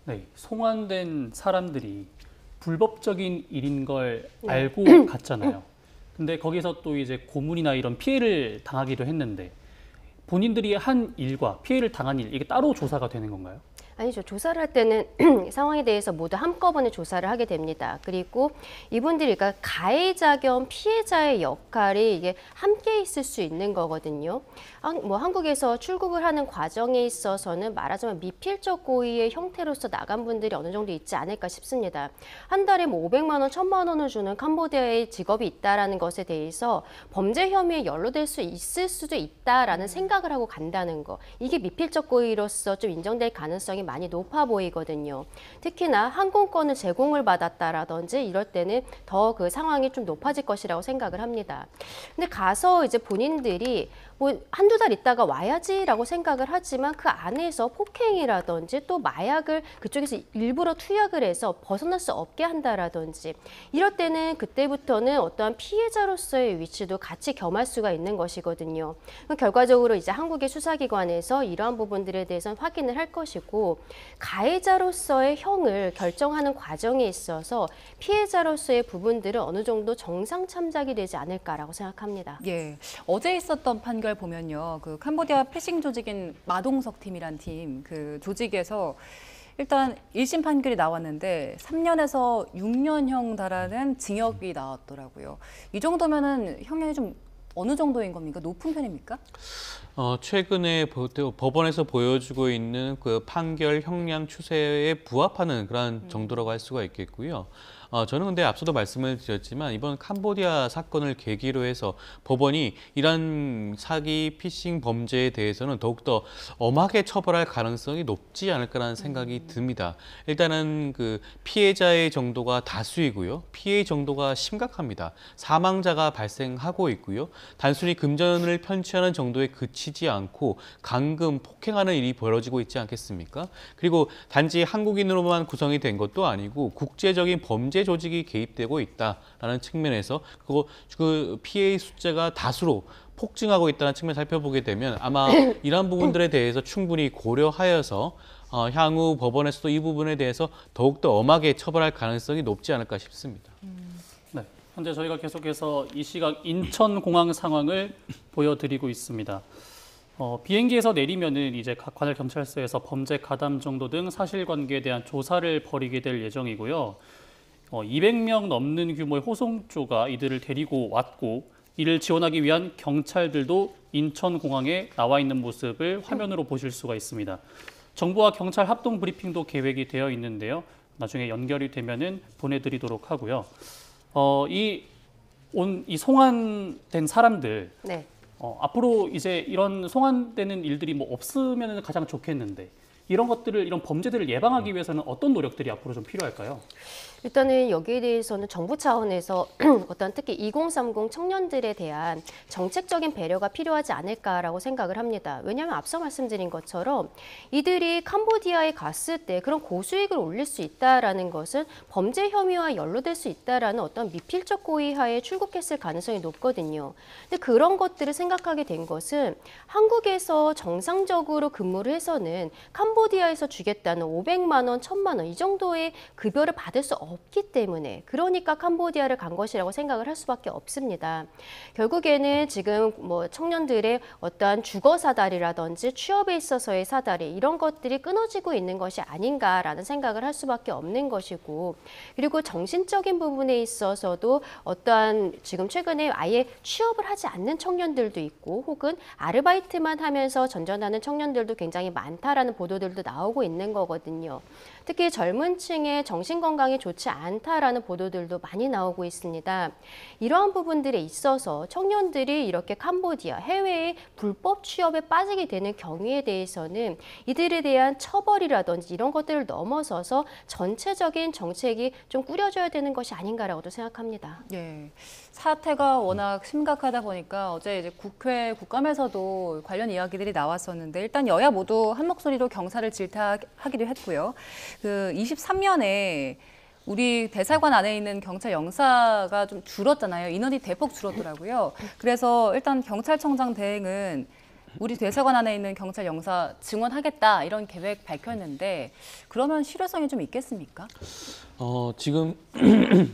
네, 송환된 사람들이 불법적인 일인 걸 알고 갔잖아요. 근데 거기서 또 이제 고문이나 이런 피해를 당하기도 했는데 본인들이 한 일과 피해를 당한 일, 이게 따로 조사가 되는 건가요? 아니죠. 조사를 할 때는 상황에 대해서 모두 한꺼번에 조사를 하게 됩니다. 그리고 이분들이 그러니까 가해자 겸 피해자의 역할이 이게 함께 있을 수 있는 거거든요. 뭐 한국에서 출국을 하는 과정에 있어서는 말하자면 미필적 고의의 형태로서 나간 분들이 어느 정도 있지 않을까 싶습니다. 한 달에 뭐 500만 원, 1000만 원을 주는 캄보디아의 직업이 있다라는 것에 대해서 범죄 혐의에 연루될 수 있을 수도 있다라는 생각을 하고 간다는 거. 이게 미필적 고의로서 좀 인정될 가능성이 많이 높아 보이거든요. 특히나 항공권을 제공을 받았다라든지 이럴 때는 더 그 상황이 좀 높아질 것이라고 생각을 합니다. 근데 가서 이제 본인들이 뭐 한두 달 있다가 와야지라고 생각을 하지만 그 안에서 폭행이라든지 또 마약을 그쪽에서 일부러 투약을 해서 벗어날 수 없게 한다라든지 이럴 때는 그때부터는 어떠한 피해자로서의 위치도 같이 겸할 수가 있는 것이거든요. 결과적으로 이제 한국의 수사기관에서 이러한 부분들에 대해서는 확인을 할 것이고 가해자로서의 형을 결정하는 과정에 있어서 피해자로서의 부분들은 어느 정도 정상 참작이 되지 않을까라고 생각합니다. 예, 어제 있었던 판결 보면요, 그 캄보디아 패싱 조직인 마동석 팀이란 팀, 그 조직에서 일단 1심 판결이 나왔는데 3년에서 6년형 달하는 징역이 나왔더라고요. 이 정도면은 형량이 좀 어느 정도인 겁니까? 높은 편입니까? 최근에 법원에서 보여주고 있는 그 판결 형량 추세에 부합하는 그런 정도라고 할 수가 있겠고요. 저는 근데 앞서도 말씀을 드렸지만 이번 캄보디아 사건을 계기로 해서 법원이 이런 사기 피싱 범죄에 대해서는 더욱더 엄하게 처벌할 가능성이 높지 않을까라는 생각이 듭니다. 일단은 그 피해자의 정도가 다수이고요. 피해 정도가 심각합니다. 사망자가 발생하고 있고요. 단순히 금전을 편취하는 정도에 그치지 않고 감금, 폭행하는 일이 벌어지고 있지 않겠습니까? 그리고 단지 한국인으로만 구성이 된 것도 아니고 국제적인 범죄 조직이 개입되고 있다라는 측면에서 그 피해의 숫자가 다수로 폭증하고 있다는 측면을 살펴보게 되면 아마 이러한 부분들에 대해서 충분히 고려하여서 향후 법원에서도 이 부분에 대해서 더욱더 엄하게 처벌할 가능성이 높지 않을까 싶습니다. 네, 현재 저희가 계속해서 이 시각 인천공항 상황을 보여드리고 있습니다. 비행기에서 내리면은 이제 각 관할 경찰서에서 범죄 가담 정도 등 사실관계에 대한 조사를 벌이게 될 예정이고요. 200명 넘는 규모의 호송조가 이들을 데리고 왔고 이를 지원하기 위한 경찰들도 인천공항에 나와 있는 모습을 화면으로 보실 수가 있습니다. 정부와 경찰 합동 브리핑도 계획이 되어 있는데요. 나중에 연결이 되면은 보내드리도록 하고요. 이 송환된 사람들 네. 앞으로 이제 이런 송환되는 일들이 뭐 없으면 가장 좋겠는데 이런 범죄들을 예방하기 위해서는 어떤 노력들이 앞으로 좀 필요할까요? 일단은 여기에 대해서는 정부 차원에서 어떤 특히 2030 청년들에 대한 정책적인 배려가 필요하지 않을까라고 생각을 합니다. 왜냐하면 앞서 말씀드린 것처럼 이들이 캄보디아에 갔을 때 그런 고수익을 올릴 수 있다라는 것은 범죄 혐의와 연루될 수 있다라는 어떤 미필적 고의 하에 출국했을 가능성이 높거든요. 근데 그런 것들을 생각하게 된 것은 한국에서 정상적으로 근무를 해서는 캄보디아에서 주겠다는 500만 원, 1000만 원 이 정도의 급여를 받을 수 없기 때문에 그러니까 캄보디아를 간 것이라고 생각을 할 수밖에 없습니다. 결국에는 지금 뭐 청년들의 어떠한 주거 사다리라든지 취업에 있어서의 사다리 이런 것들이 끊어지고 있는 것이 아닌가라는 생각을 할 수밖에 없는 것이고 그리고 정신적인 부분에 있어서도 어떠한 지금 최근에 아예 취업을 하지 않는 청년들도 있고 혹은 아르바이트만 하면서 전전하는 청년들도 굉장히 많다라는 보도들도 나오고 있는 거거든요. 특히 젊은 층의 정신건강이 좋지 않다라는 보도들도 많이 나오고 있습니다. 이러한 부분들에 있어서 청년들이 이렇게 캄보디아, 해외의 불법 취업에 빠지게 되는 경우에 대해서는 이들에 대한 처벌이라든지 이런 것들을 넘어서서 전체적인 정책이 좀 꾸려져야 되는 것이 아닌가라고도 생각합니다. 예. 사태가 워낙 심각하다 보니까 어제 이제 국회 국감에서도 관련 이야기들이 나왔었는데 일단 여야 모두 한 목소리로 경찰을 질타하기도 했고요. 그 23년에 우리 대사관 안에 있는 경찰 영사가 좀 줄었잖아요. 인원이 대폭 줄었더라고요. 그래서 일단 경찰청장 대행은 우리 대사관 안에 있는 경찰 영사 증원하겠다 이런 계획 밝혔는데 그러면 실효성이 좀 있겠습니까? 지금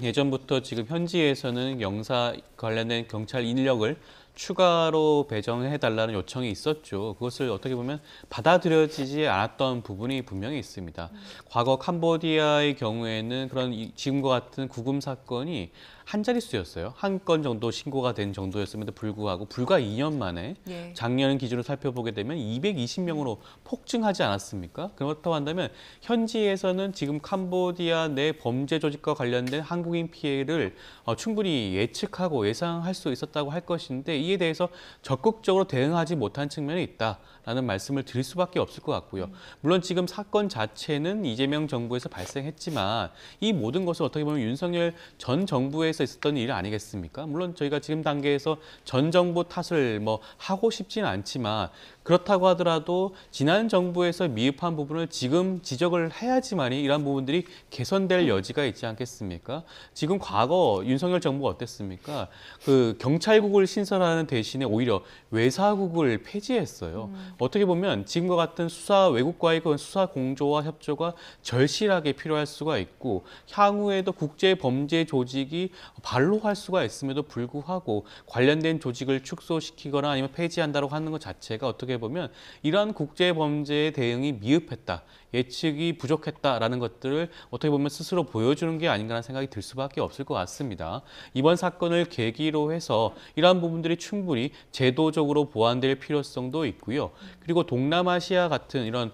예전부터 지금 현지에서는 영사 관련된 경찰 인력을 추가로 배정해달라는 요청이 있었죠. 그것을 어떻게 보면 받아들여지지 않았던 부분이 분명히 있습니다. 과거 캄보디아의 경우에는 그런 지금과 같은 구금 사건이 한 자릿수였어요. 한 건 정도 신고가 된 정도였음에도 불구하고 불과 2년 만에 예. 작년 기준으로 살펴보게 되면 220명으로 폭증하지 않았습니까? 그렇다고 한다면 현지에서는 지금 캄보디아 내 범죄 조직과 관련된 한국인 피해를 충분히 예측하고 예상할 수 있었다고 할 것인데 이에 대해서 적극적으로 대응하지 못한 측면이 있다라는 말씀을 드릴 수밖에 없을 것 같고요. 물론 지금 사건 자체는 이재명 정부에서 발생했지만 이 모든 것은 어떻게 보면 윤석열 전 정부에서 있었던 일 아니겠습니까? 물론 저희가 지금 단계에서 전 정부 탓을 하고 싶지는 않지만 그렇다고 하더라도 지난 정부에서 미흡한 부분을 지금 지적을 해야지만이 이러한 부분들이 개선될 여지가 있지 않겠습니까? 지금 과거 윤석열 정부가 어땠습니까? 그 경찰국을 신설하는 대신에 오히려 외사국을 폐지했어요. 어떻게 보면 지금과 같은 수사 외국과의 그 수사 공조와 협조가 절실하게 필요할 수가 있고 향후에도 국제 범죄 조직이 발로할 수가 있음에도 불구하고 관련된 조직을 축소시키거나 아니면 폐지한다고 하는 것 자체가 어떻게 보면 이러한 국제 범죄의 대응이 미흡했다. 예측이 부족했다라는 것들을 어떻게 보면 스스로 보여주는 게 아닌가라는 생각이 들 수밖에 없을 것 같습니다. 이번 사건을 계기로 해서 이러한 부분들이 충분히 제도적으로 보완될 필요성도 있고요. 그리고 동남아시아 같은 이런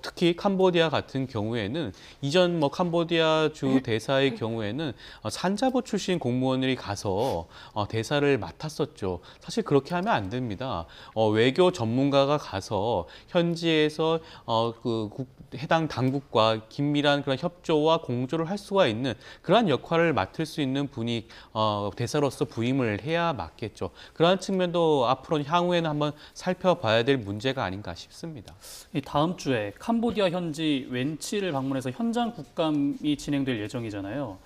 특히 캄보디아 같은 경우에는 이전 캄보디아 주 대사의 경우에는 산자부 출신 공무원들이 가서 대사를 맡았었죠. 사실 그렇게 하면 안 됩니다. 외교 전문가가 가서 현지에서 해당 당국과 긴밀한 그런 협조와 공조를 할 수가 있는 그러한 역할을 맡을 수 있는 분이 대사로서 부임을 해야 맞겠죠. 그러한 측면도 앞으로 향후에는 한번 살펴봐야 될 문제가 아닌가 싶습니다. 이 다음 주에 캄보디아 현지 웬치를 방문해서 현장 국감이 진행될 예정이잖아요.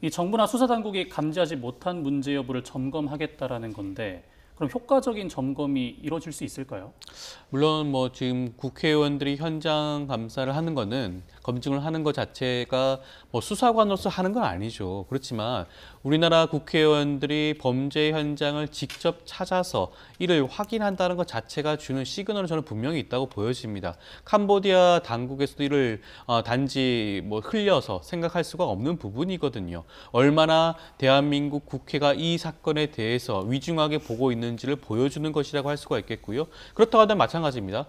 이 정부나 수사 당국이 감지하지 못한 문제 여부를 점검하겠다라는 건데 그럼 효과적인 점검이 이루어질 수 있을까요? 물론 지금 국회의원들이 현장 감사를 하는 거는 검증을 하는 것 자체가 수사관으로서 하는 건 아니죠. 그렇지만 우리나라 국회의원들이 범죄 현장을 직접 찾아서 이를 확인한다는 것 자체가 주는 시그널은 저는 분명히 있다고 보여집니다. 캄보디아 당국에서도 이를 단지 흘려서 생각할 수가 없는 부분이거든요. 얼마나 대한민국 국회가 이 사건에 대해서 위중하게 보고 있는지를 보여주는 것이라고 할 수가 있겠고요. 그렇다고 하면 마찬가지입니다.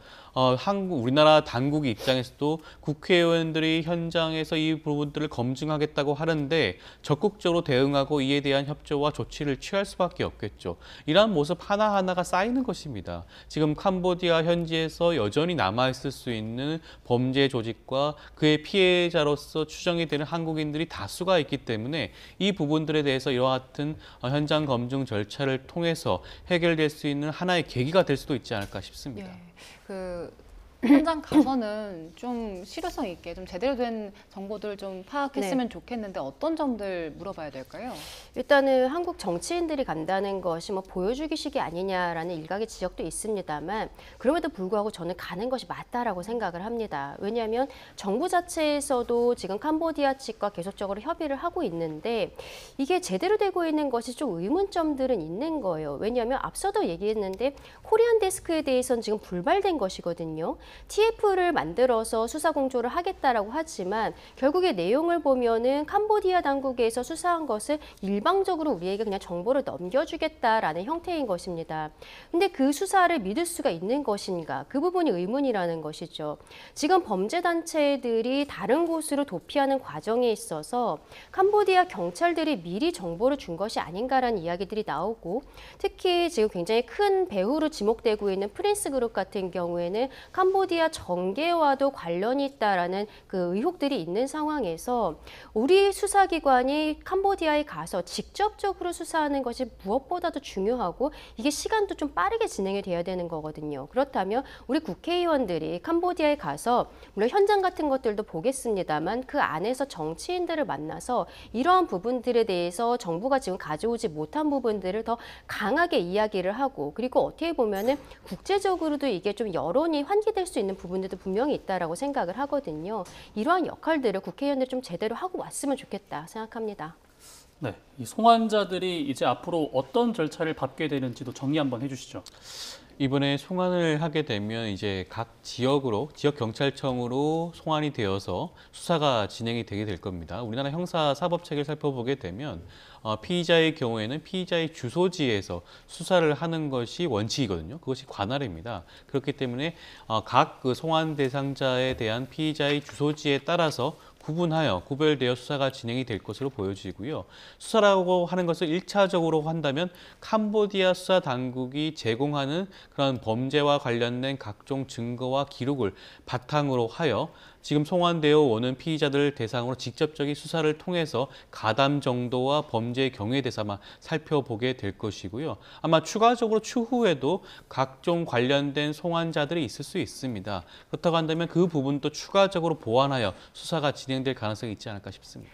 우리나라 당국의 입장에서도 국회의원들이 현장에서 이 부분들을 검증하겠다고 하는데 적극적으로 대응하고 이에 대한 협조와 조치를 취할 수밖에 없겠죠. 이러한 모습 하나하나가 쌓이는 것입니다. 지금 캄보디아 현지에서 여전히 남아있을 수 있는 범죄 조직과 그의 피해자로서 추정이 되는 한국인들이 다수가 있기 때문에 이 부분들에 대해서 이와 같은 현장 검증 절차를 통해서 해결될 수 있는 하나의 계기가 될 수도 있지 않을까 싶습니다. 예, 현장 가서는 좀 실효성 있게 좀 제대로 된 정보들을 좀 파악했으면 좋겠는데 어떤 점들 물어봐야 될까요? 일단은 한국 정치인들이 간다는 것이 보여주기식이 아니냐라는 일각의 지적도 있습니다만 그럼에도 불구하고 저는 가는 것이 맞다라고 생각을 합니다. 왜냐하면 정부 자체에서도 지금 캄보디아 측과 계속적으로 협의를 하고 있는데 이게 제대로 되고 있는 것이 좀 의문점들은 있는 거예요. 왜냐하면 앞서도 얘기했는데 코리안 데스크에 대해서는 지금 불발된 것이거든요. TF를 만들어서 수사 공조를 하겠다라고 하지만 결국의 내용을 보면은 캄보디아 당국에서 수사한 것을 일방적으로 우리에게 그냥 정보를 넘겨주겠다라는 형태인 것입니다. 근데 그 수사를 믿을 수가 있는 것인가? 그 부분이 의문이라는 것이죠. 지금 범죄단체들이 다른 곳으로 도피하는 과정에 있어서 캄보디아 경찰들이 미리 정보를 준 것이 아닌가라는 이야기들이 나오고 특히 지금 굉장히 큰 배후로 지목되고 있는 프린스 그룹 같은 경우에는 캄보디아 정계와도 관련이 있다라는 그 의혹들이 있는 상황에서 우리 수사기관이 캄보디아에 가서 직접적으로 수사하는 것이 무엇보다도 중요하고 이게 시간도 좀 빠르게 진행이 돼야 되는 거거든요. 그렇다면 우리 국회의원들이 캄보디아에 가서 물론 현장 같은 것들도 보겠습니다만 그 안에서 정치인들을 만나서 이러한 부분들에 대해서 정부가 지금 가져오지 못한 부분들을 더 강하게 이야기를 하고 그리고 어떻게 보면은 국제적으로도 이게 좀 여론이 환기될 수 있는 부분들도 분명히 있다라고 생각을 하거든요. 이러한 역할들을 국회의원들이 좀 제대로 하고 왔으면 좋겠다 생각합니다. 네, 이 송환자들이 이제 앞으로 어떤 절차를 밟게 되는지도 정리 한번 해주시죠. 이번에 송환을 하게 되면 이제 각 지역으로 지역 경찰청으로 송환이 되어서 수사가 진행이 되게 될 겁니다. 우리나라 형사 사법 체계를 살펴보게 되면 피의자의 경우에는 피의자의 주소지에서 수사를 하는 것이 원칙이거든요. 그것이 관할입니다. 그렇기 때문에 각 그 송환 대상자에 대한 피의자의 주소지에 따라서 구별되어 수사가 진행이 될 것으로 보여지고요. 수사라고 하는 것을 1차적으로 한다면 캄보디아 수사 당국이 제공하는 그런 범죄와 관련된 각종 증거와 기록을 바탕으로 하여 지금 송환되어 오는 피의자들 대상으로 직접적인 수사를 통해서 가담 정도와 범죄의 경우에 대해서만 살펴보게 될 것이고요. 아마 추가적으로 추후에도 각종 관련된 송환자들이 있을 수 있습니다. 그렇다고 한다면 그 부분도 추가적으로 보완하여 수사가 진행될 가능성이 있지 않을까 싶습니다.